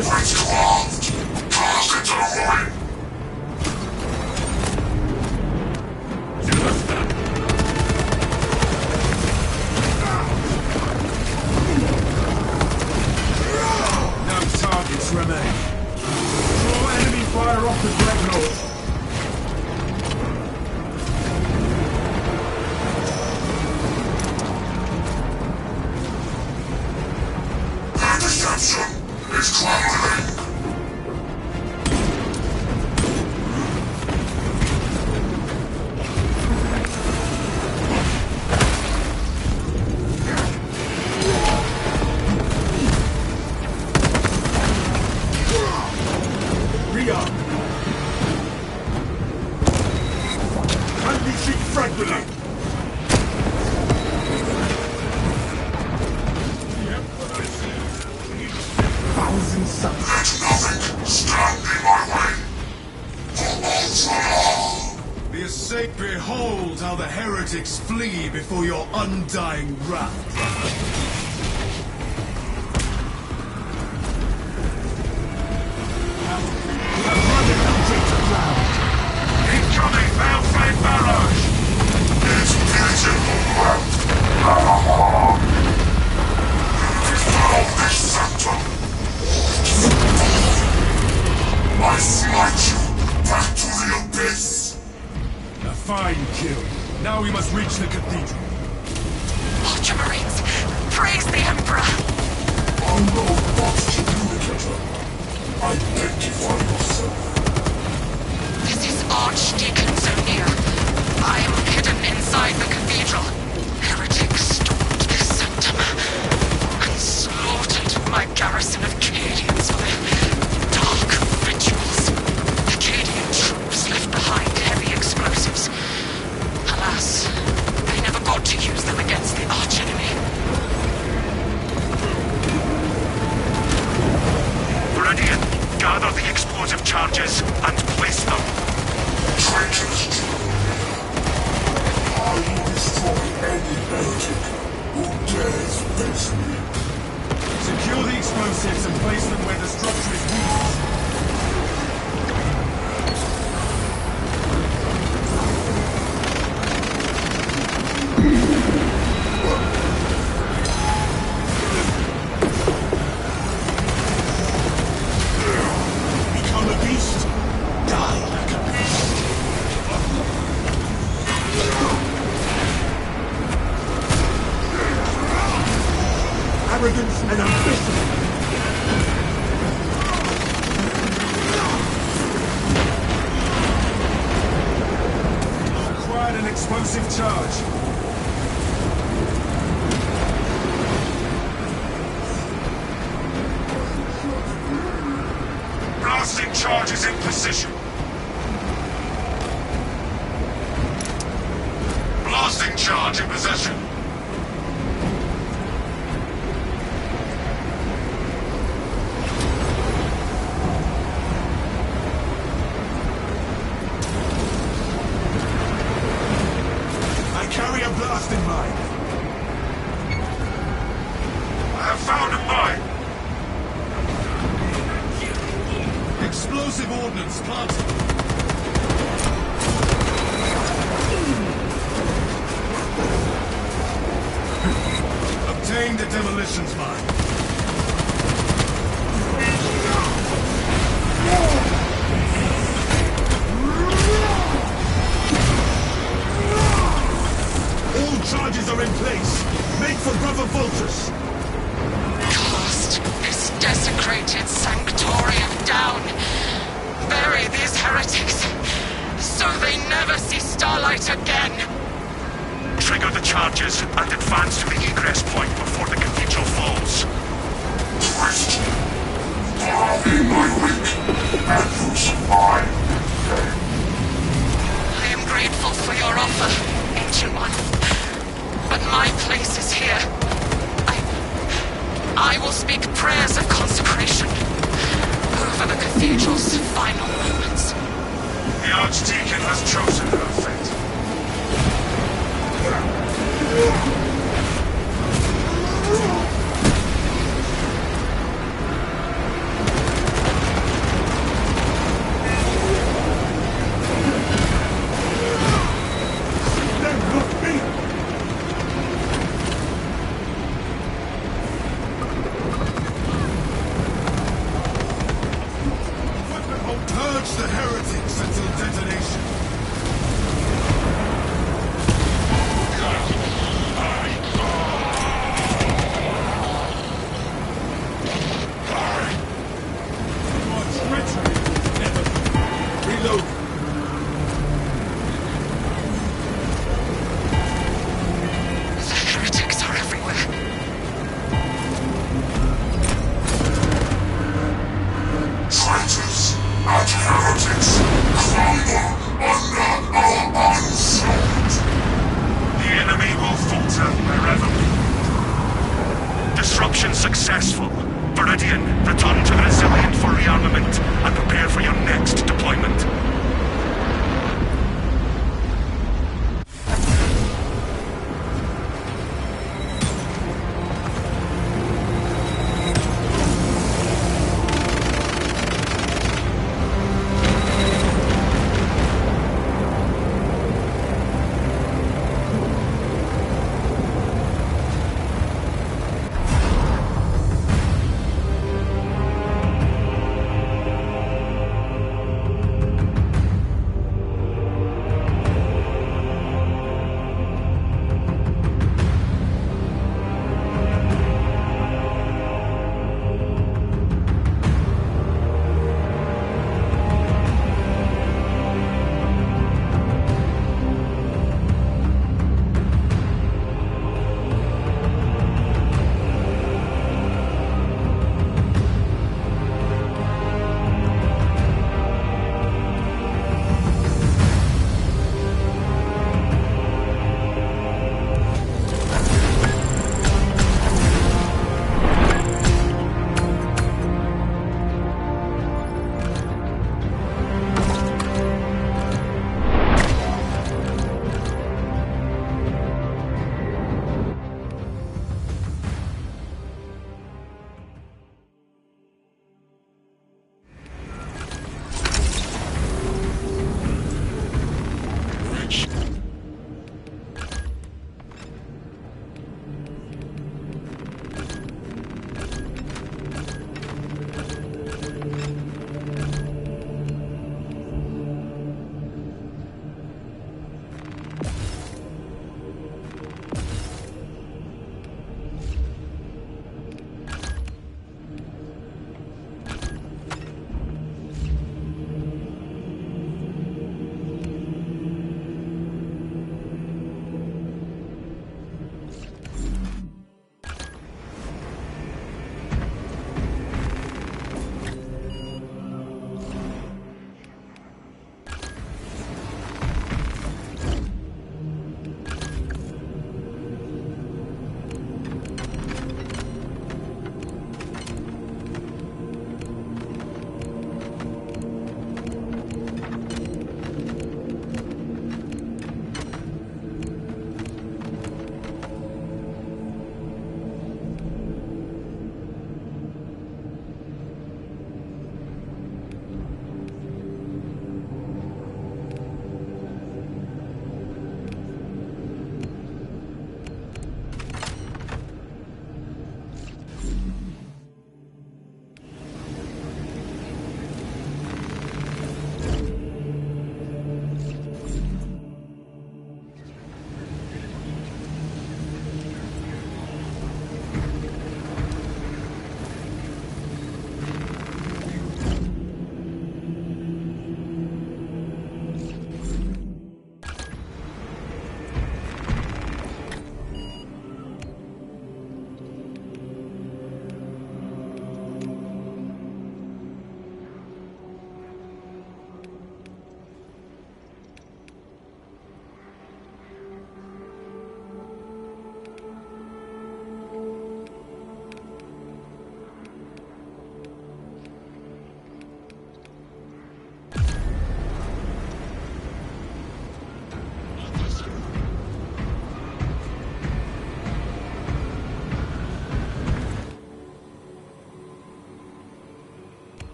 Witchcraft! Target deployed! No targets remain. Draw enemy fire off the dreadnought. Their deception is crumbling. Rearm. Unleashing frag grenade. Thousand suns. Let nothing stand in my way. For ultra. The Assault, behold how the heretics flee before your undying wrath, brother. Incoming Baleflame barrage! It's beautiful left. Dispel this symptom. I smite you back to the abyss. A fine kill. Now we must reach the cathedral. Ultramarines, praise the Emperor! Unknown box communicator. Identify charges and place them. Traitors to the I will destroy any heretic who dares face me. Secure the explosives and place them where the structure is weakest. Become a beast. Die like a beast. Arrogance and ambition. Acquired an explosive charge. Blasting charge is in position. Blasting charge in possession. I carry a blasting mine. I have found a mine. Explosive ordnance planted. Obtain the demolitions mine. All charges are in place. Make for Brother Vultus. Cast this desecrated sanctorium down. Bury these heretics, so they never see starlight again. Trigger the charges and advance to the egress point before the cathedral falls. Twist. Follow me, my weak, and you survive. I am grateful for your offer, Ancient One. But my place is here. I will speak prayers of consecration over the cathedral's final moments. The Archdeacon has chosen her fate. Purge the heretics until detonation.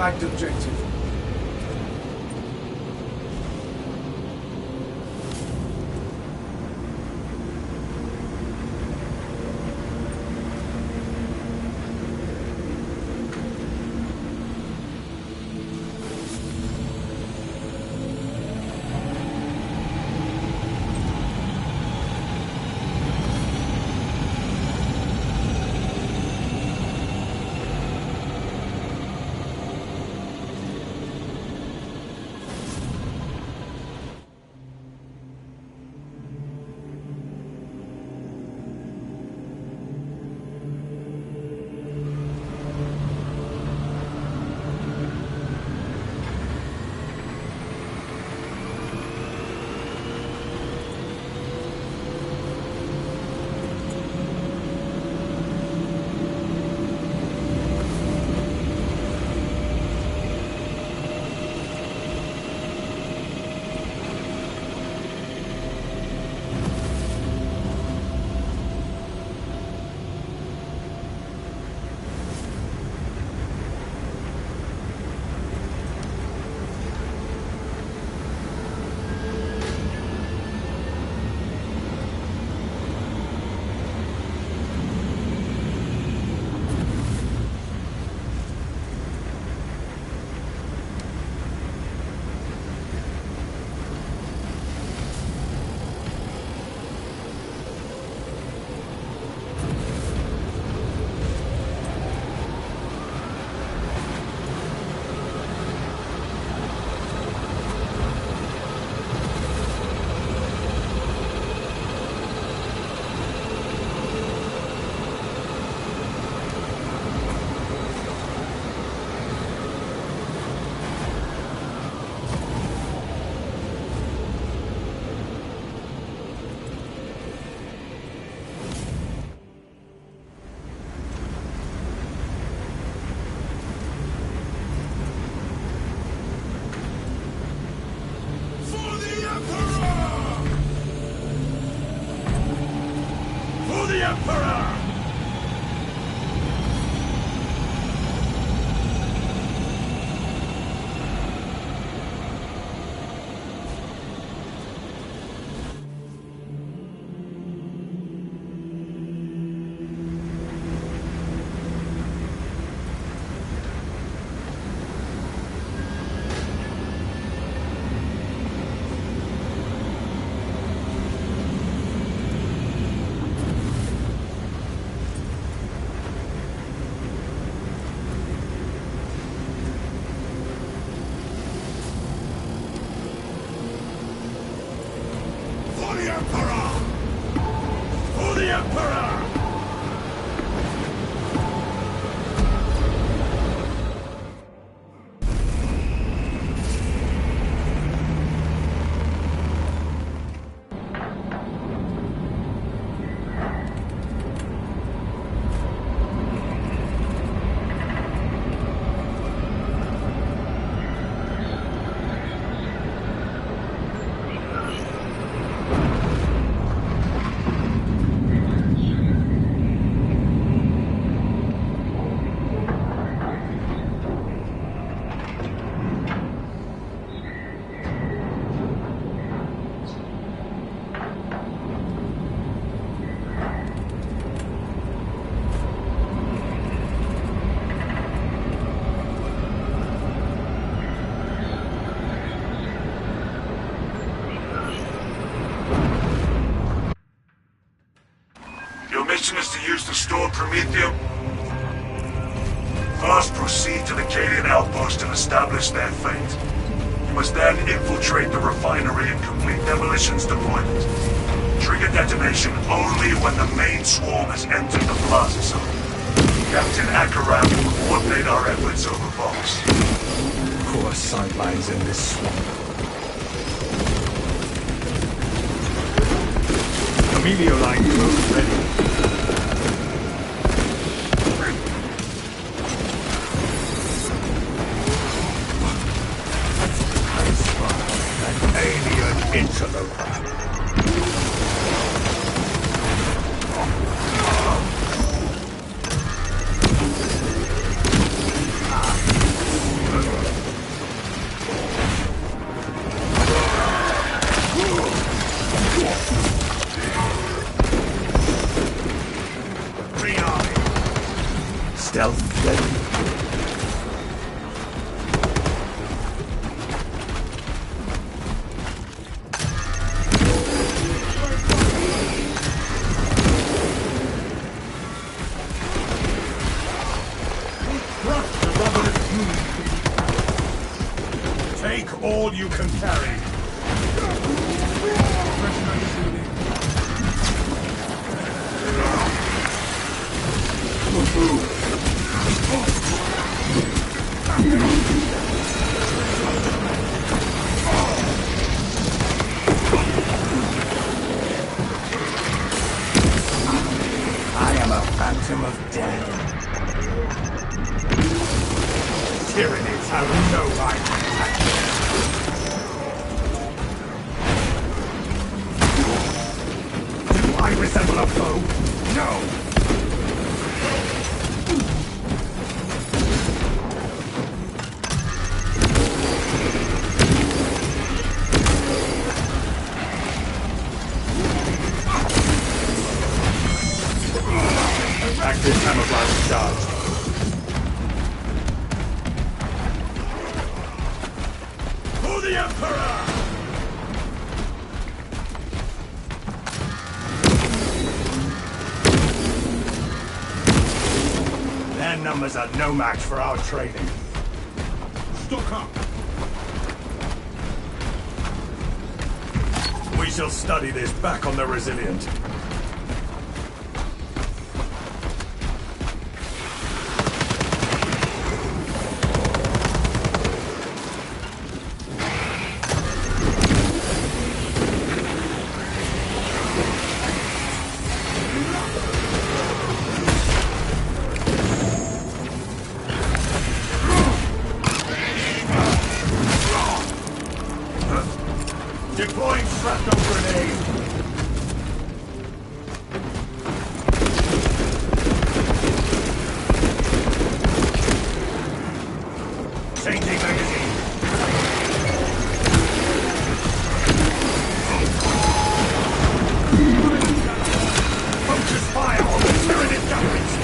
flagged objective. Mission is to use the stored Promethium. First, proceed to the Cadian outpost and establish their fate. You must then infiltrate the refinery and complete demolition's deployment. Trigger detonation only when the main swarm has entered the plaza zone. Captain Akaram will coordinate our efforts over bombs. Poor sidelines in this swamp. Emilio line close ready. Interloper. Take all you can carry. I am a phantom of death. Tyranids have no right to attack. Do I resemble a foe? No! Active camouflage charge. For the Emperor! Their numbers are no match for our training. Stock up! We shall study this back on the Resilient. Deploying shrapnel grenade! Changing magazine! Focus fire on the Tyranid galleries!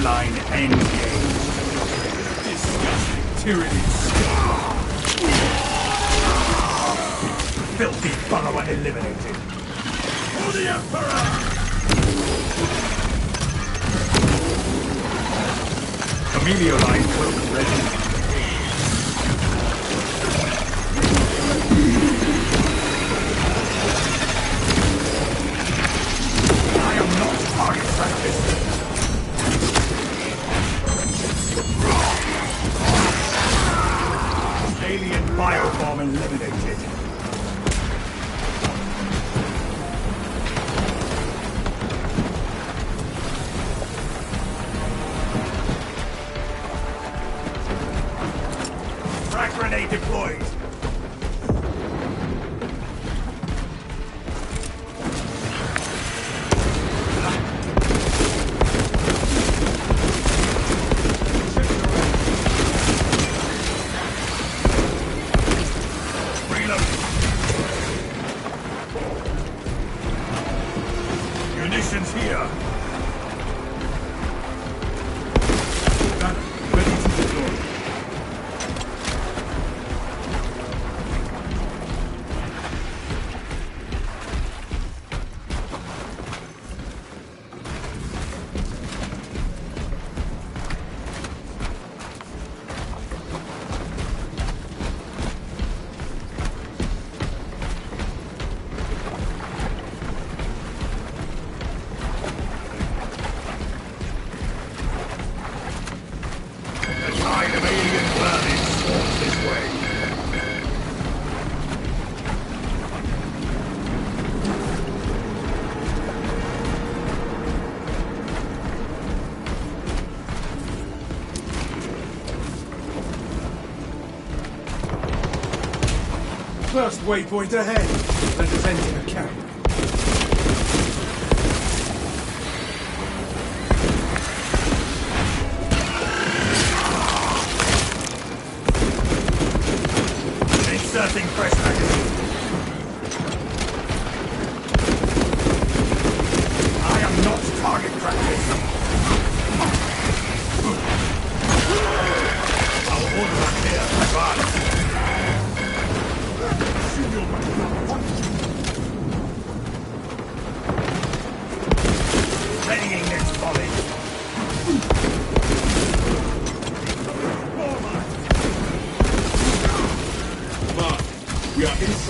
Line engaged. Disgusting tyranny. Filthy follower eliminated. For the Emperor! Emilio line cloak ready. I am not target practice. Alien bioform eliminated. Frag grenade deployed. Munitions here. Banner, ready to deploy. The tide of alien vermin swarms this way. First waypoint ahead. Let us enter the camp. Inserting fresh magazine. I am not target practice. Our orders are clear. Advance.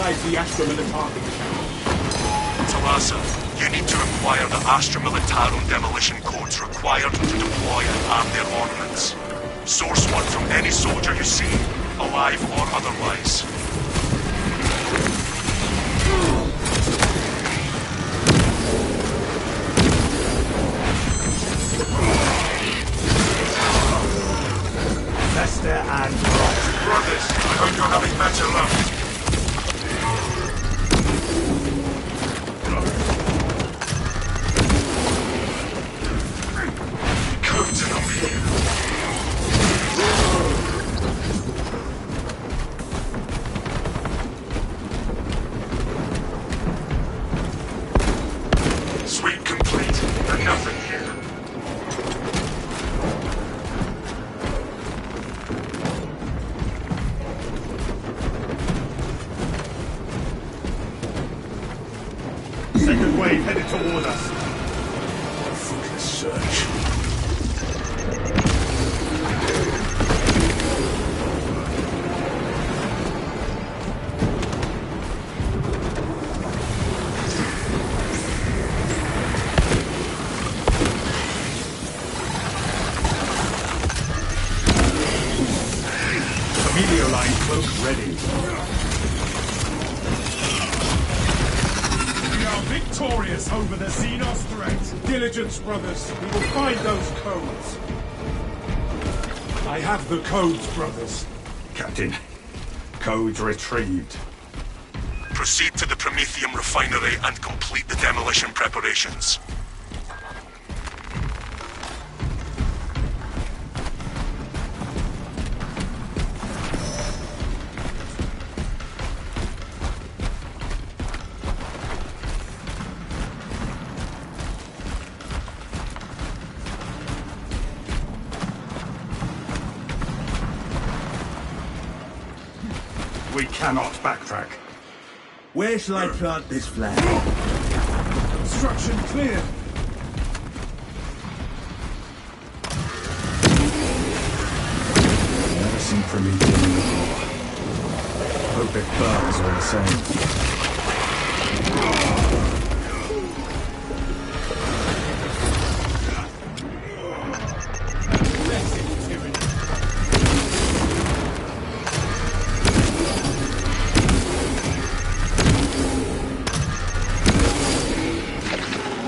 inside the Astra Militarum. Talassa, you need to acquire the Astra Militarum demolition codes required to deploy and arm their ordnance. Source one from any soldier you see, alive or otherwise. Fester and rot. Brothers, I hope you're having better luck. Codes are over here. Sweep complete, but nothing here. Second wave headed toward us. Fruitless search. Line cloak ready. We are victorious over the Xenos threat. Diligence, brothers. We will find those codes. I have the codes, brothers. Captain, codes retrieved. Proceed to the Prometheum refinery and complete the demolition preparations. We cannot backtrack. Where shall I plant this flag? Construction cleared. Never seen Prometheum before. Hope it burns all the same.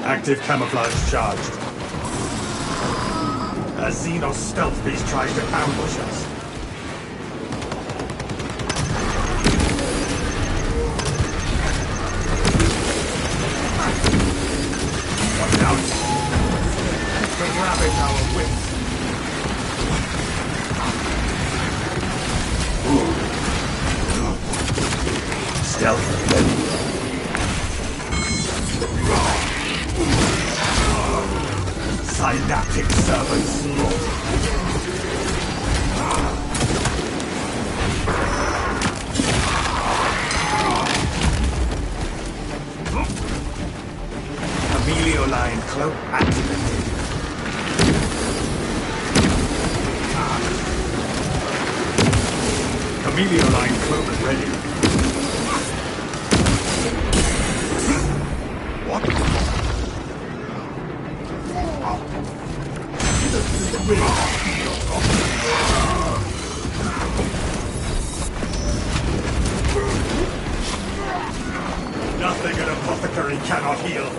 Active camouflage charged. A Xenos stealth beast tries to ambush us. Watch out! The rabbit our wits. Stealth ready. Synaptic servants. Amelio line cloak activated. Amelio line cloak ready. What? Nothing an apothecary cannot heal.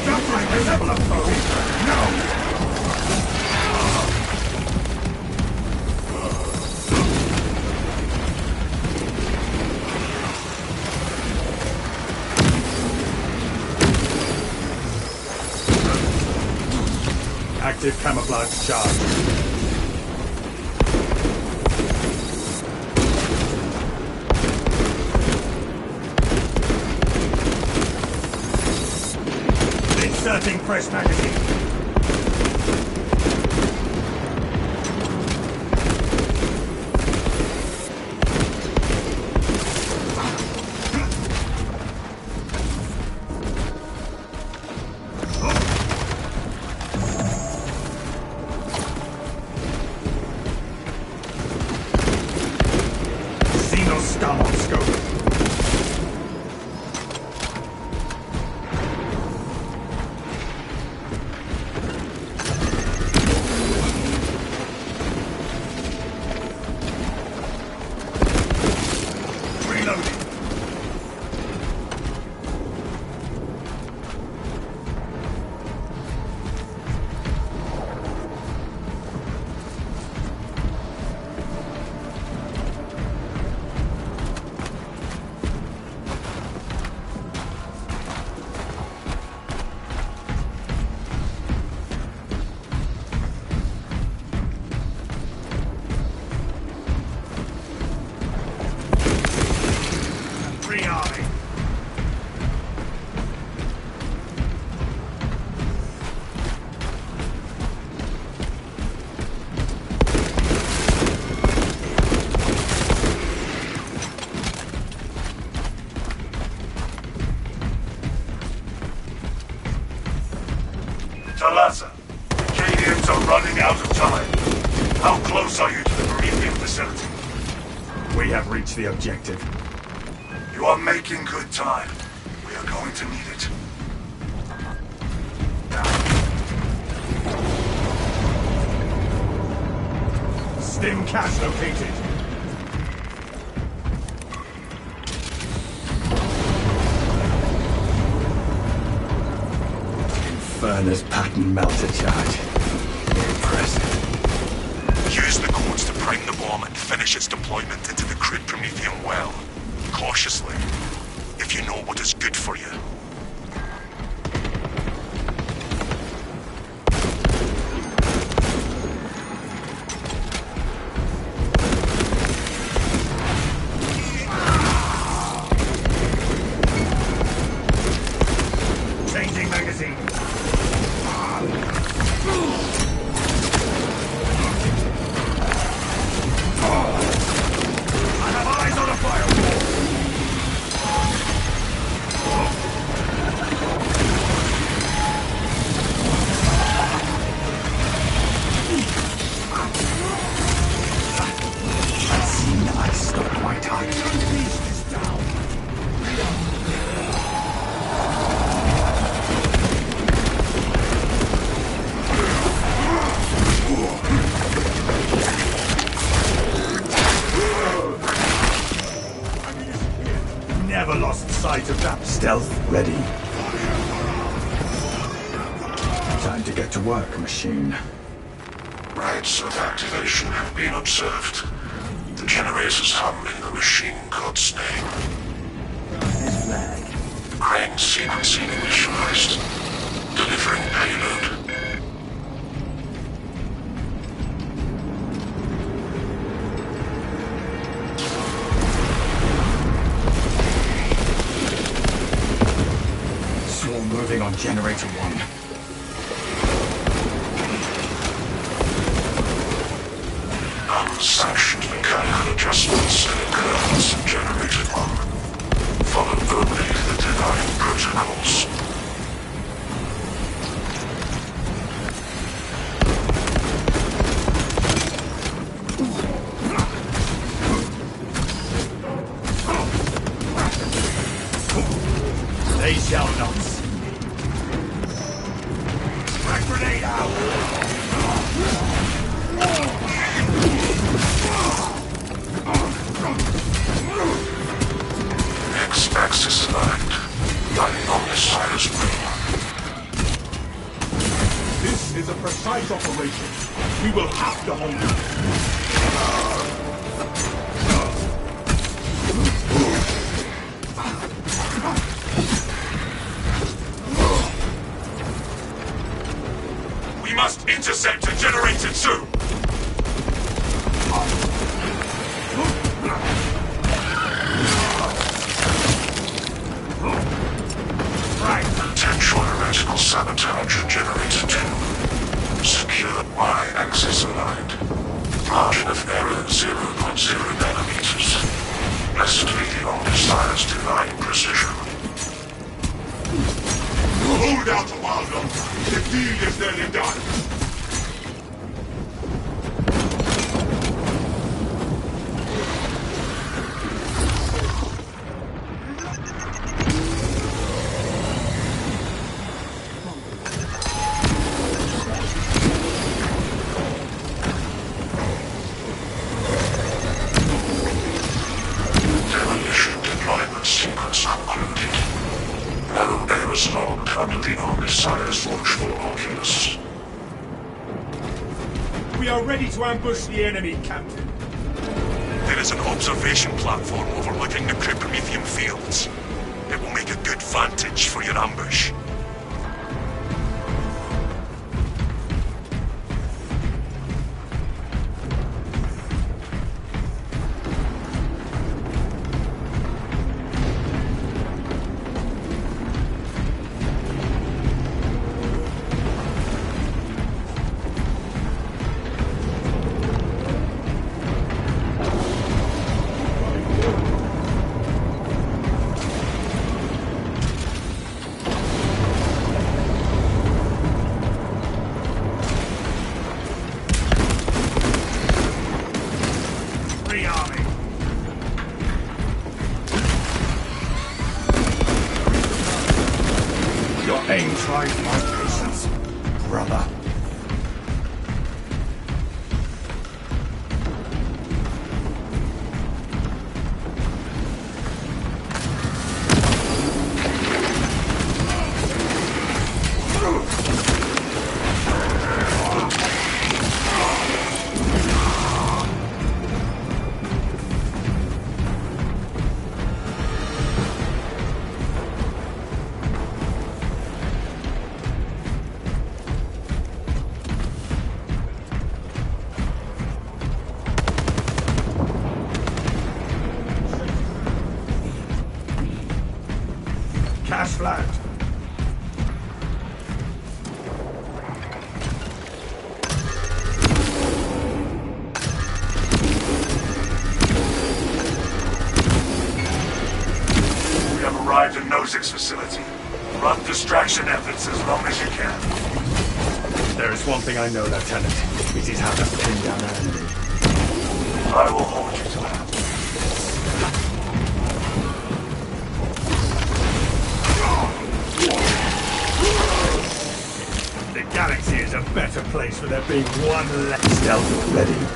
Don't I resemble a foe? No! Active camouflage charge. Inserting fresh magazine. scum on scope. Talassa, the Cadians are running out of time. How close are you to the briefing facility? We have reached the objective. You are making good time. We are going to need it. Stim cache located. Infernus pattern melter charge. Impressive. Use the codes to prime the bomb and finish its deployment into the crude Promethean well. Cautiously, if you know what is good for you. Changing magazine. I have eyes on a firewall. I stopped my time. Never lost sight of that. Stealth ready. Time to get to work, machine. Rites of activation have been observed. The generators hum in the machine god's name. Crane sequencing initialized. Delivering payload. Swarm moving on generator 1. Unsanctioned mechanical adjustments occurs in generator 1. Follow only the divine protocols. They shall not see me. Frag grenade out! X-axis aligned. Lining on Messiah's ring. This is a precise operation. We will have to hold it. We must intercept the generator 2! Potential heretical sabotage of generator 2. Secure Y-axis aligned. Margin of error 0.0 nanometers. Blessed be the Omnissiah's divine precision. Hold out a while longer. The deal is nearly done. We are ready to ambush the enemy, Captain. There is an observation platform overlooking the Promethium fields. It will make a good vantage for your ambush. Tries my patience, brother. Cash flagged. We have arrived at Nozick's facility. Run distraction efforts as long as you can. There is one thing I know, Lieutenant. It is how to pin down an enemy. I will hold you to that. The galaxy is a better place for there being one less stealth ready.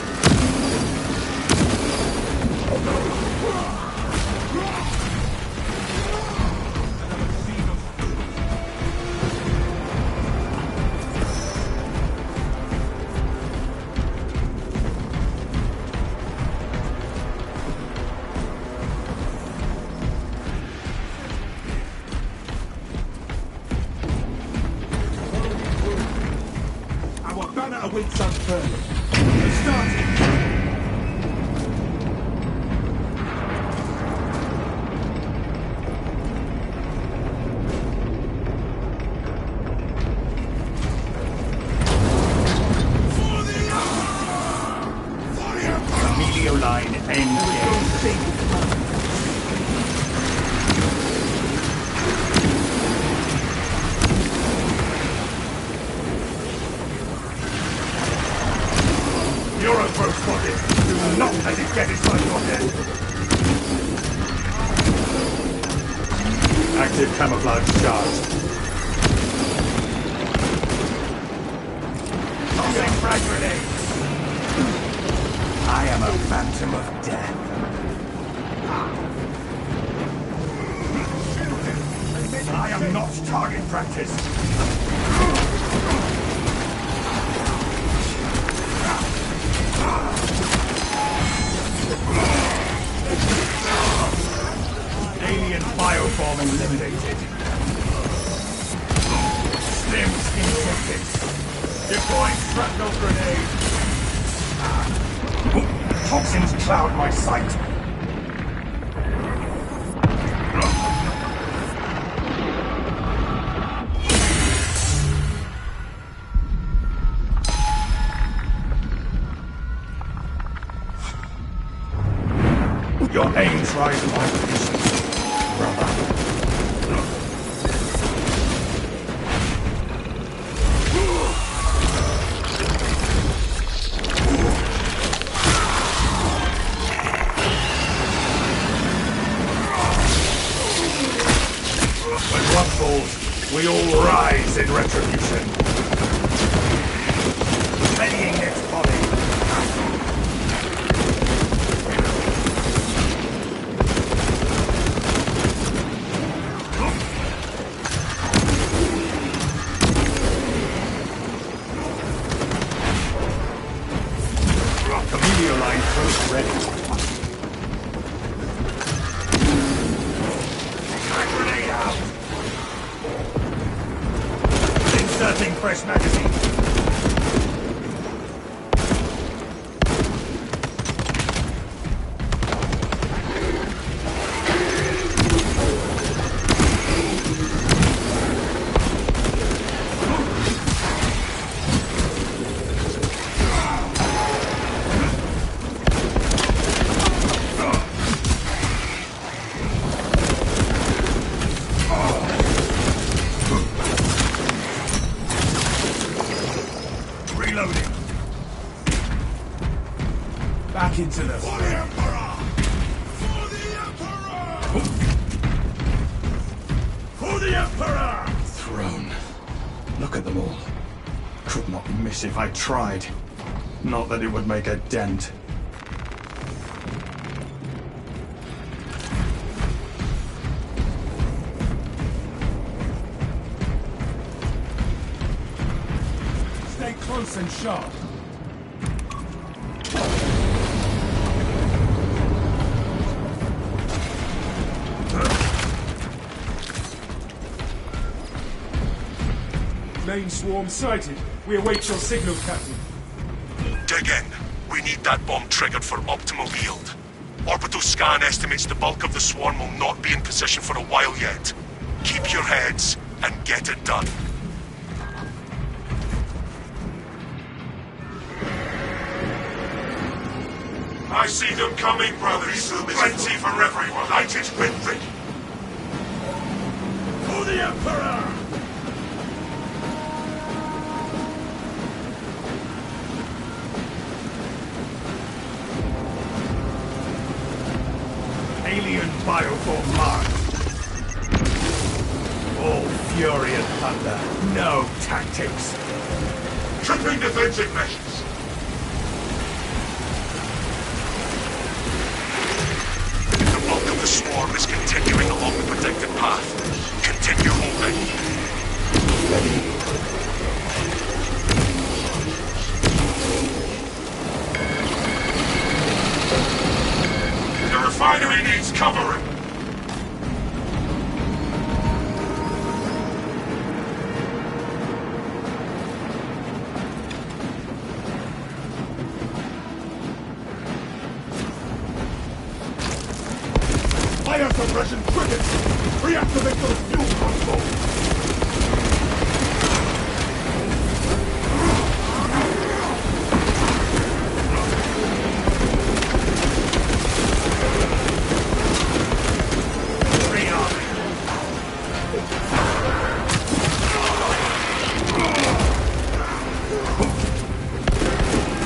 Awaits us further. Starting. Medio line engaged. Eurocro spotted. Do not let it get inside your head. Active camouflage charged. Tossing frag grenade. I am a phantom of death. I am not target practice. Alien bioform eliminated. Slims infected. Deploying shrapnel grenade. Toxins cloud my sight. Your aim tries my patience, brother. When one falls, we all rise in retribution. Readying next body. Steel line post ready. Grenade out! Inserting fresh magazine. Back into the... For the Emperor! For the Emperor! For the Emperor! Throne. Look at them all. Could not miss if I tried. Not that it would make a dent. Stay close and sharp. Main swarm sighted. We await your signal, Captain. Dig in. We need that bomb triggered for optimal yield. Orbital scan estimates the bulk of the swarm will not be in position for a while yet. Keep your heads and get it done. I see them coming, brothers. Plenty for everyone. Light it with ready. For the Emperor! Alien bioform marked. All fury and thunder. No tactics. Tripping defensive measures. The bulk of the swarm is continuing along the predicted path. Continue holding. The refinery needs covering. Fire suppression triggered! Reactivate those fuel controls!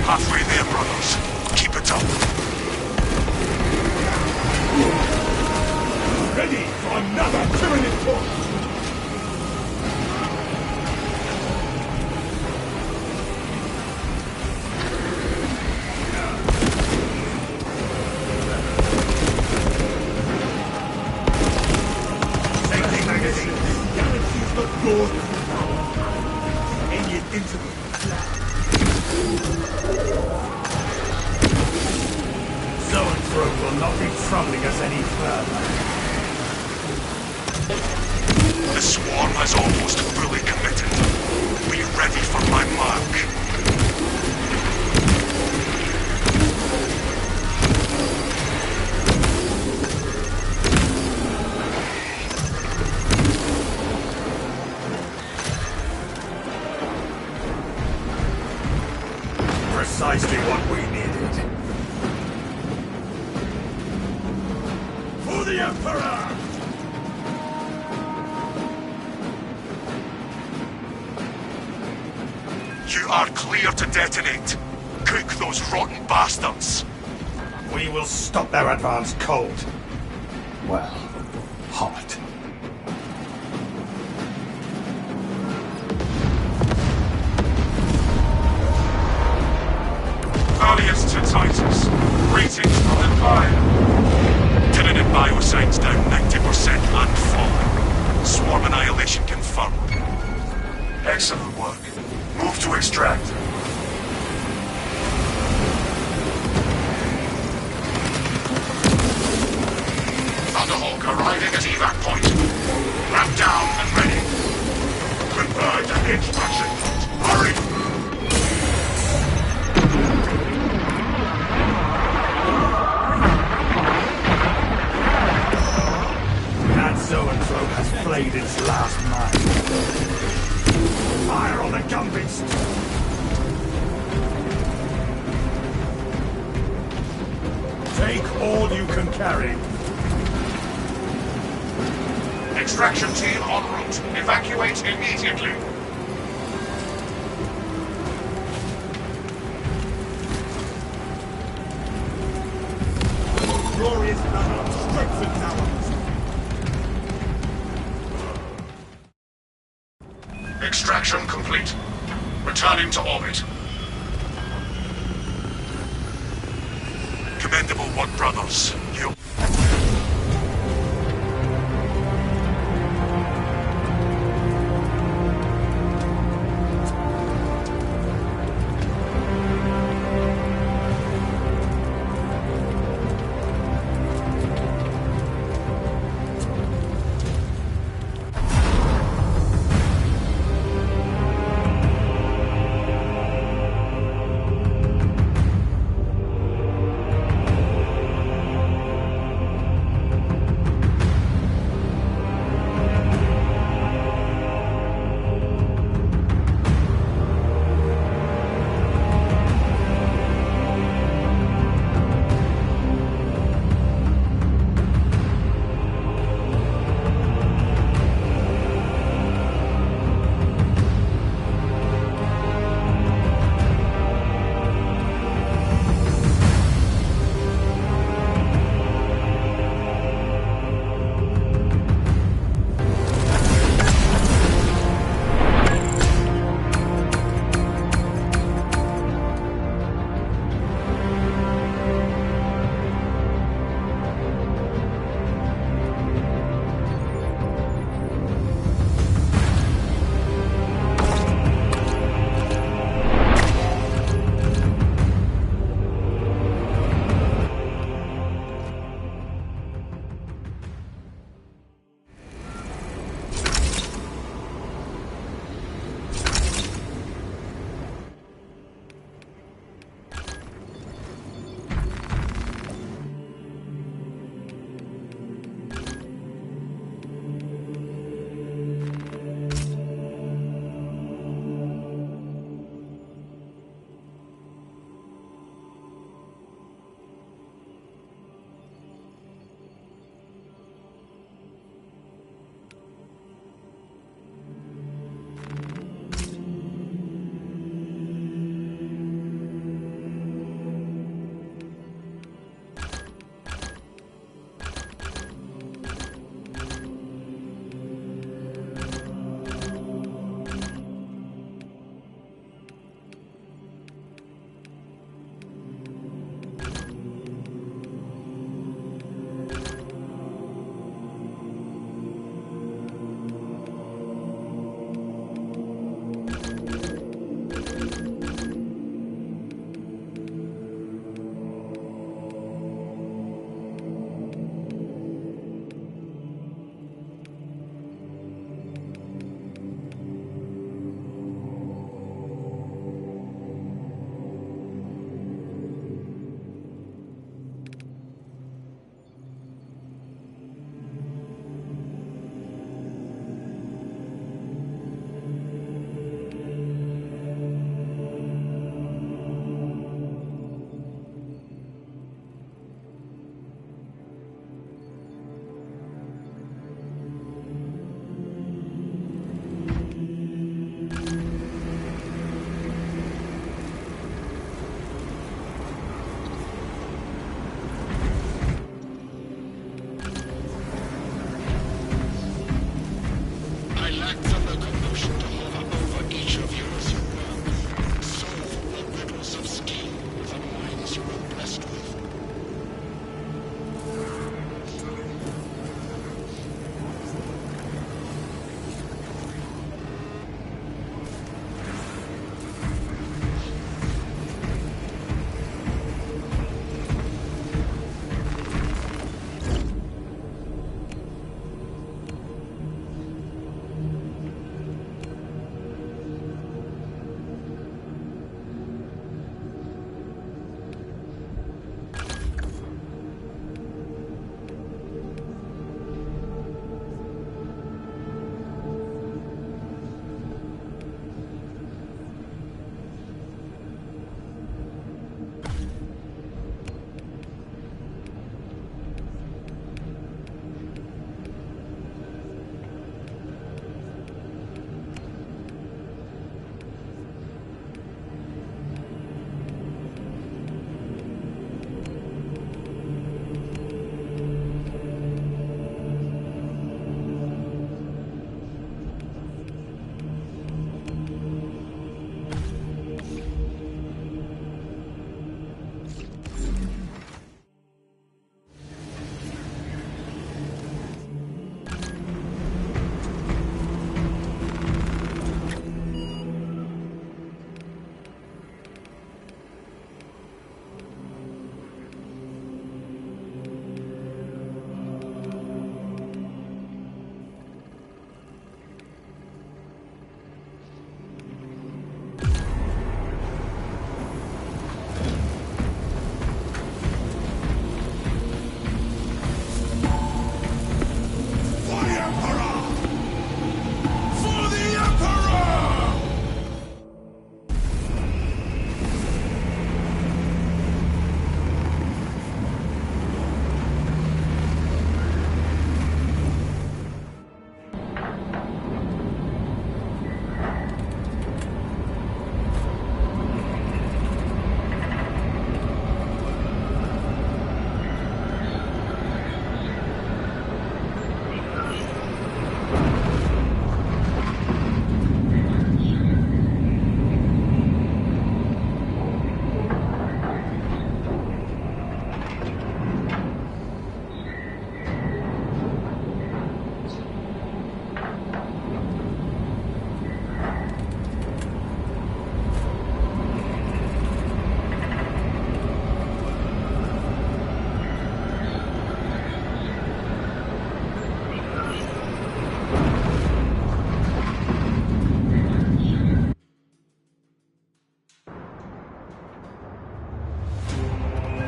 Halfway there, brothers. Keep it up. Ready for another tyranny push! Safety magazine. Galaxy's the door. Aim it into the Zoanthrope will not be troubling us any further. The swarm has almost fully committed. Be ready for my mark. Precisely what we needed. For the Emperor! You are clear to detonate. Cook those rotten bastards. We will stop their advance cold. Well, hot. Valiant to Titus. Greetings from Empire. Tyranid biosigns down 90% and falling. Swarm annihilation confirmed. Excellent work. Move to extract. all you can carry. Extraction team en route. Evacuate immediately. Glorious battle strengthens ours. Extraction complete. Returning to orbit. Commendable one, brothers. You...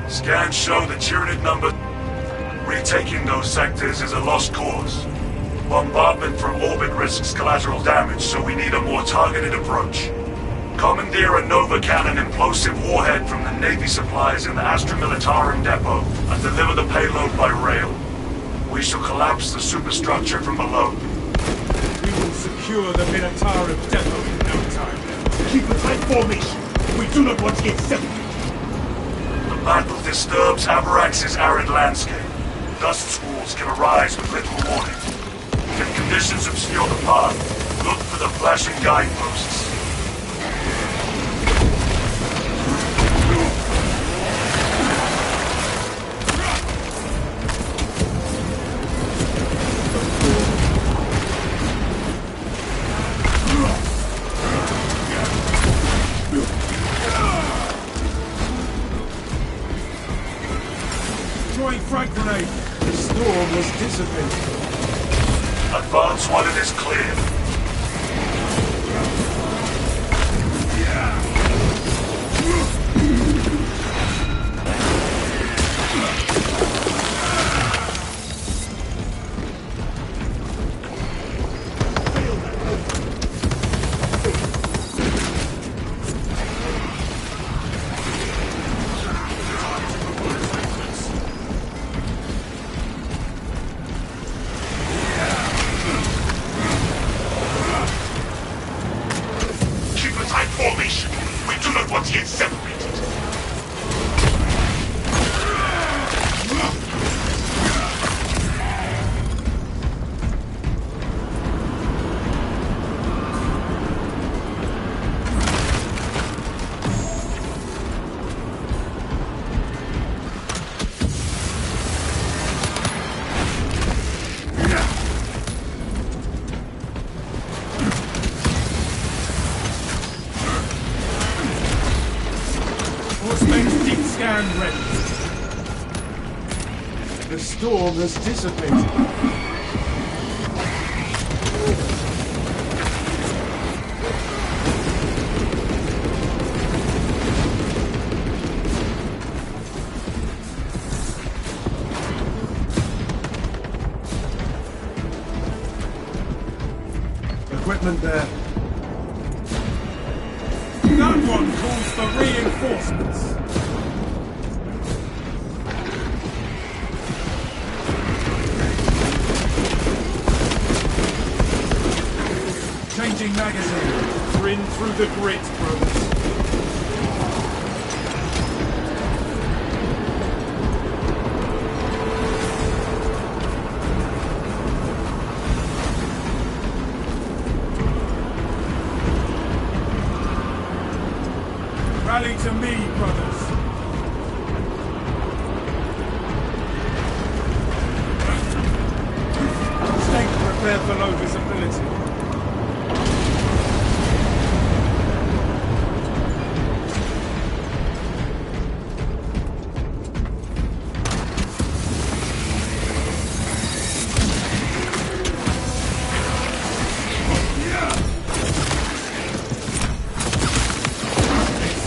Scans show the Tyranid number. Retaking those sectors is a lost cause. Bombardment from orbit risks collateral damage, so we need a more targeted approach. Commandeer a Nova Cannon implosive warhead from the Navy supplies in the Astra Militarum depot and deliver the payload by rail. We shall collapse the superstructure from below. We will secure the Militarum depot in no time. Keep a tight formation. We do not want to get separated. The battle disturbs Avarax's arid landscape. Dust squalls can arise with little warning. If conditions obscure the path, look for the flashing guideposts. Throwing frag grenade. The storm was dissipated. Advance when it is clear. Formation. We do not want to get separated. Deep scan ready. The storm has dissipated. Equipment there. That one calls for reinforcements. Changing magazine. Grin through the grit, brothers. Rally to me, brothers. Stay prepared for low visibility.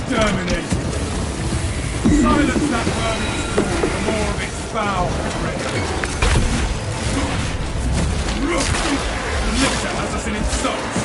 Exterminated. Silence that burning storm for more of its foul threat. The lictor has us in its sights.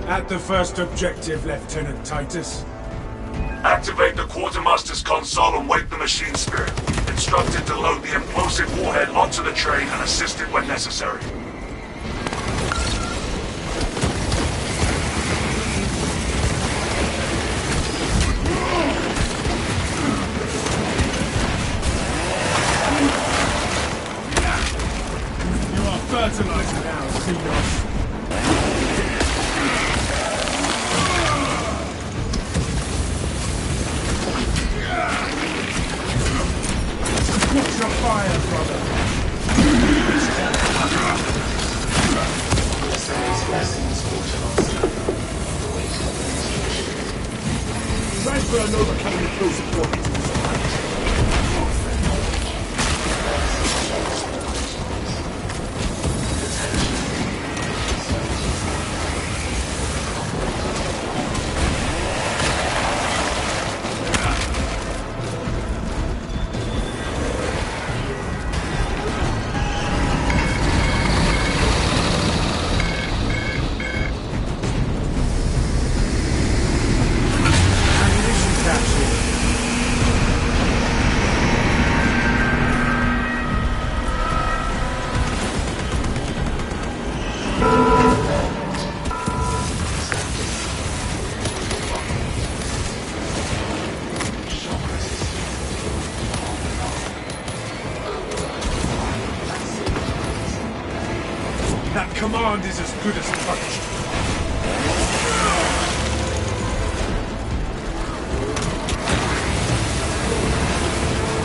At the first objective, Lieutenant Titus. Activate the quartermaster's console and wake the machine spirit. Instructed to load the implosive warhead onto the train and assist it when necessary. fertilizer now, Xenos. Watch your fire, brother. Transfer Nova coming through support. That command is as good as touched.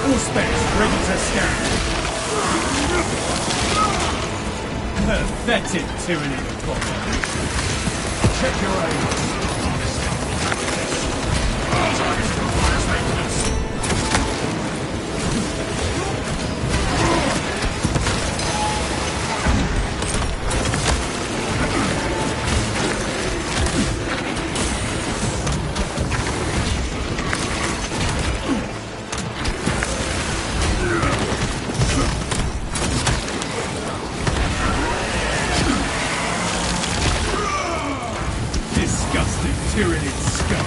All specs ready to scan. Pathetic tyranny of God. Check your aim. Tyranny scum.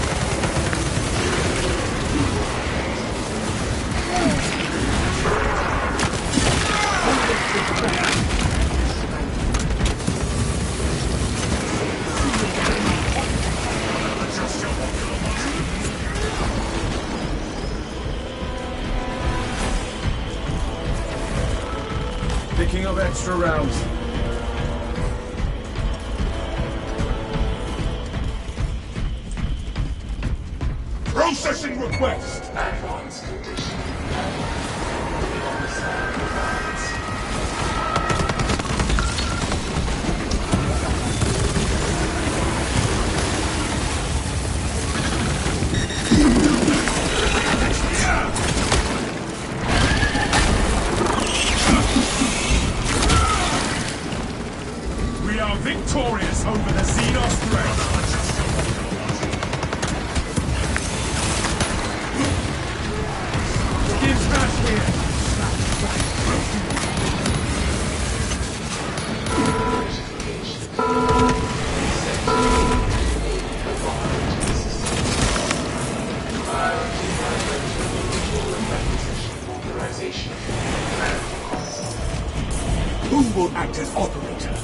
Picking up extra rounds. Processing request! Advanced condition. We are victorious over the Xenos threat! Who will act as operator?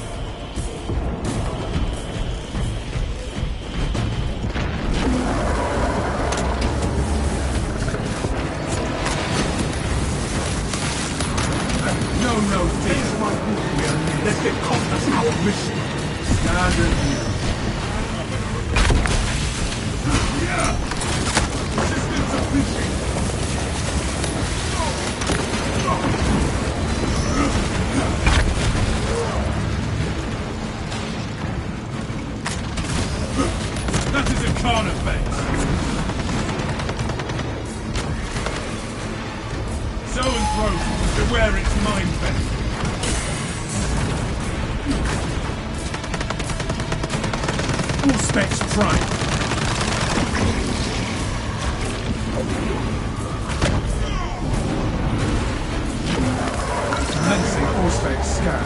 No fear. Let's get Compass our mission. Standard view. Systems are busy. That is a carnivate. Zoanthrope, beware its mind bend. All specs prime. Commencing all specs scan.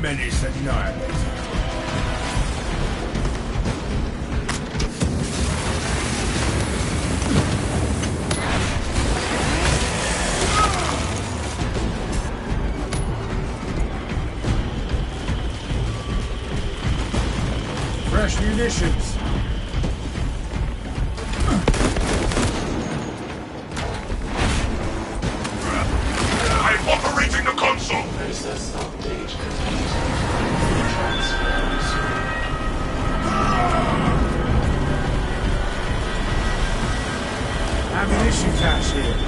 Menace annihilated. Fresh munitions. I'm operating the console. Process update complete. Transfer resumed. Ammunition cache here.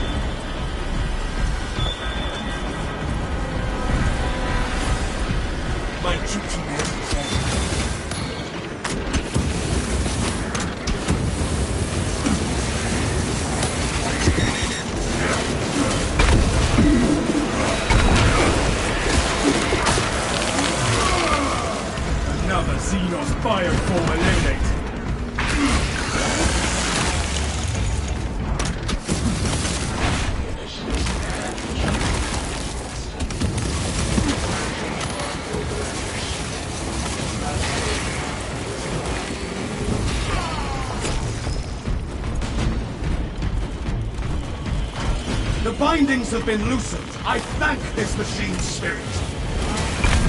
My duty necessary. Another Xenos bioform eliminated. The bindings have been loosened. I thank this machine's spirit.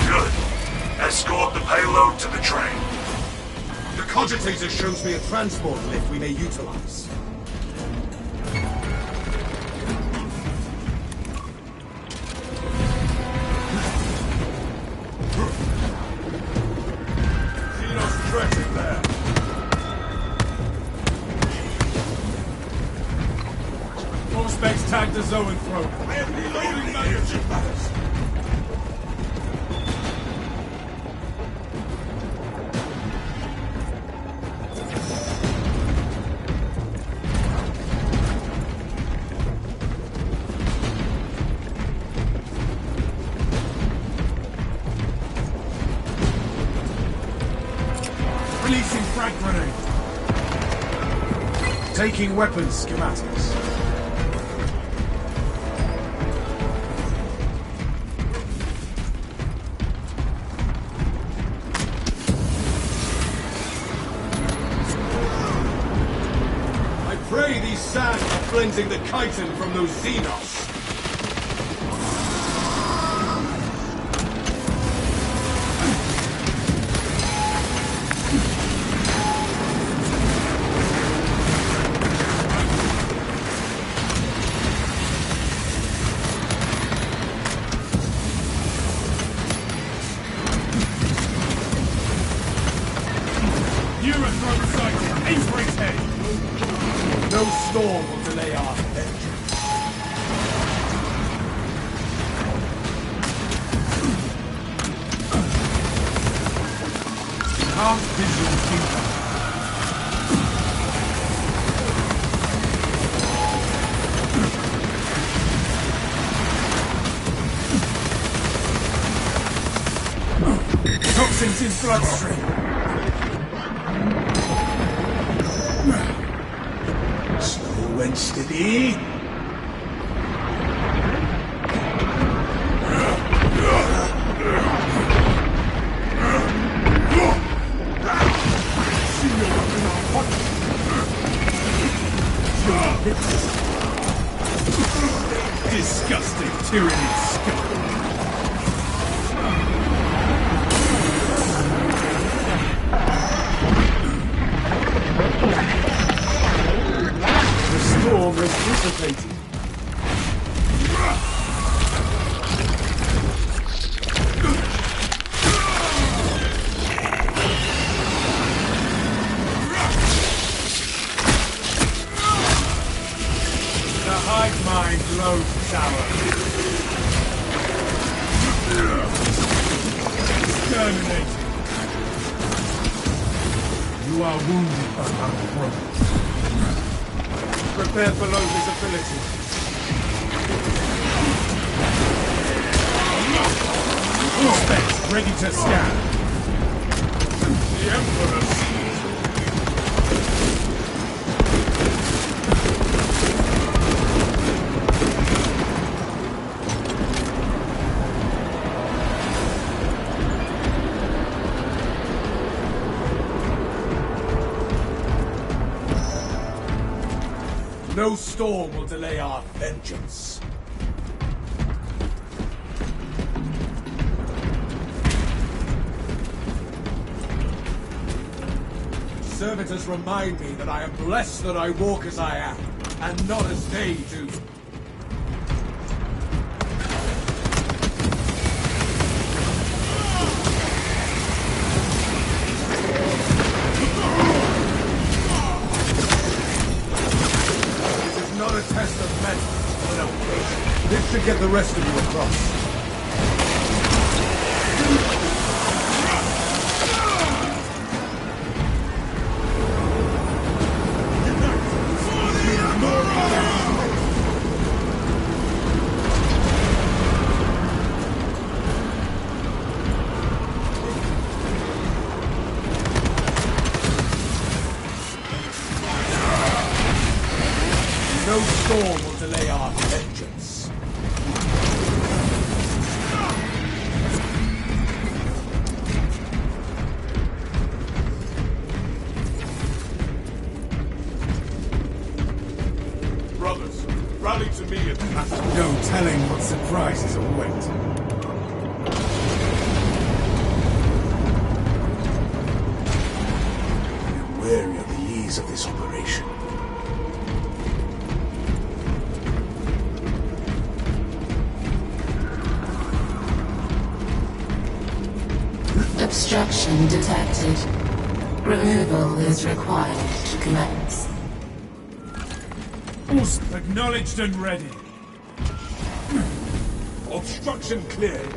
Good. Escort the payload to the train. The cogitator shows me a transport lift we may utilize. Xenos threat in there. All specs tagged as Zoanthrope. I am reloading my matters. Releasing frag grenade. Taking weapons schematics. I pray these sands are cleansing the chitin from those Xenos. Neuron sighted. Aim for his head. No storm will delay our vengeance. Enhanced visual feedback. Toxins in bloodstream. Slow and steady. Disgusting tyranny scum. The storm has dissipated. The hive mind glows sour. Exterminated. You are wounded but unbroken. Prepare below visibility. All specs ready to scan. The Emperor sees. No storm will delay our vengeance. Servitors remind me that I am blessed that I walk as I am, and not as they do. Not a test of metal, but of patience. This should get the rest of you across. No storm will delay our vengeance. Brothers, rally to me at the battle. No telling what surprises await. I'm wary of the ease of this operation. Obstruction detected. Removal is required to commence. Acknowledged and ready. Obstruction cleared.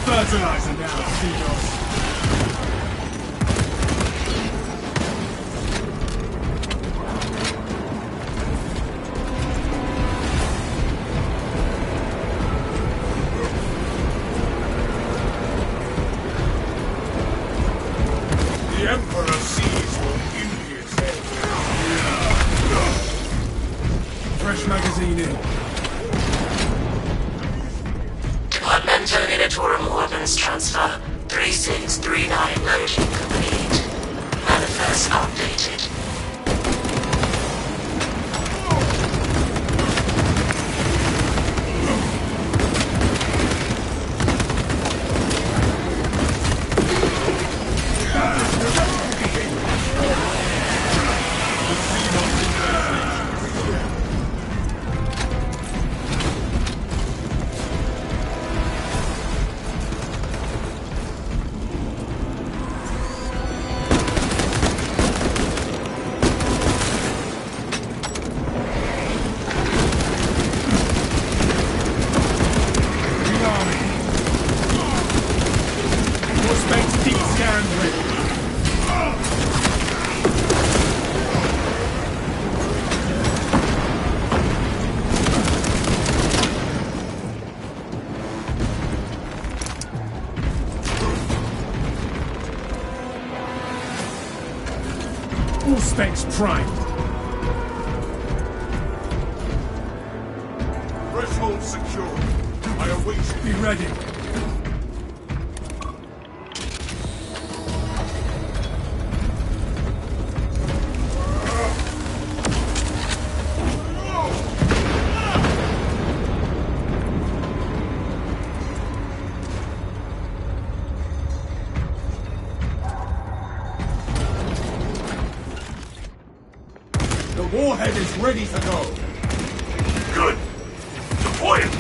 Fertilizer now, seagulls. The Emperor sees what beauty is there. Fresh magazine in. Departmental Editorum Ordnance Transfer 3639 loading complete. Manifest updated. All specs primed. hold secure. I await you. Be ready. The warhead is ready to go. Good. Deploy it.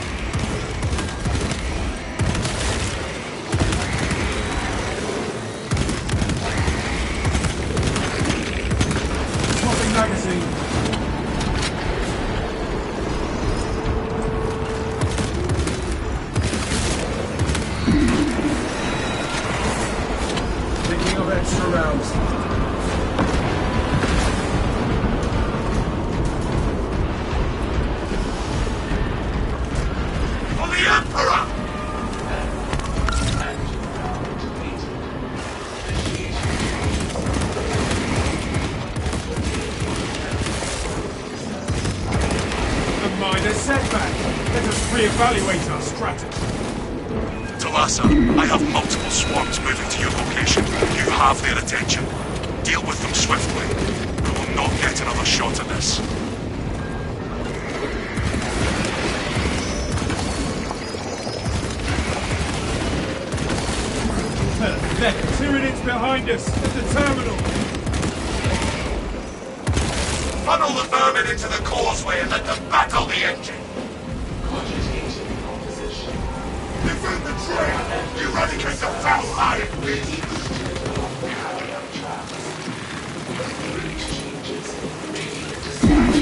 Swapping magazine. Thinking of extra rounds. For the Emperor! A minor setback. Let us reevaluate our strategy. Talassa, I have multiple swarms moving to your location. You have their attention. Deal with them swiftly. We will not get another shot at this. There, Tyranids behind us, at the terminal. Funnel the vermin into the causeway and let them battle the engine. Cogitating composition. Defend the train! Eradicate the foul iron! Carry-out tracks. Route changes. Immediate dispatch.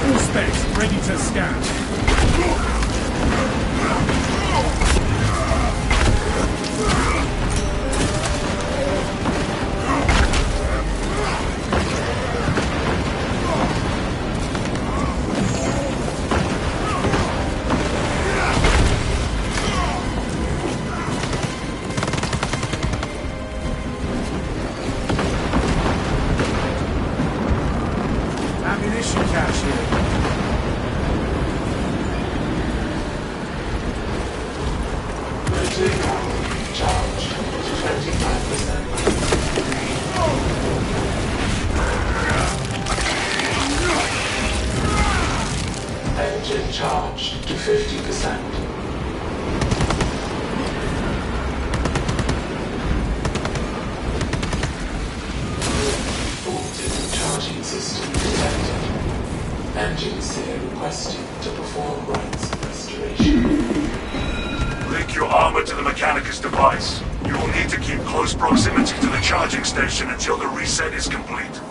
All specs ready to scan. Ammunition cache here. Rotor charge to 25%. Engine charged to 50%. Faulty charging system detected. Engine seer requesting to perform rites of restoration. Link your armor to the Mechanicus device. You will need to keep close proximity to the charging station until the reset is complete.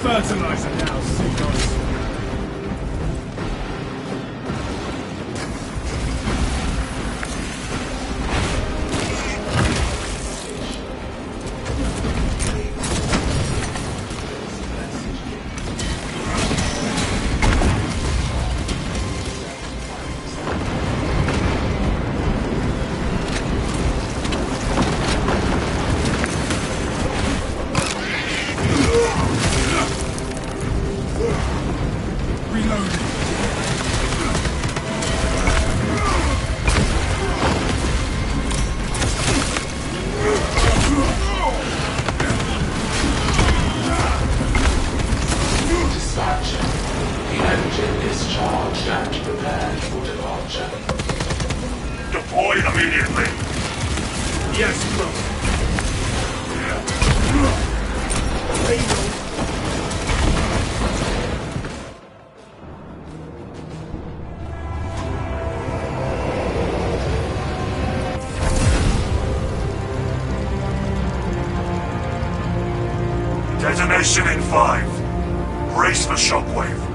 Fertilizer now, Seagulls. Detonation in 5. Brace for shockwave.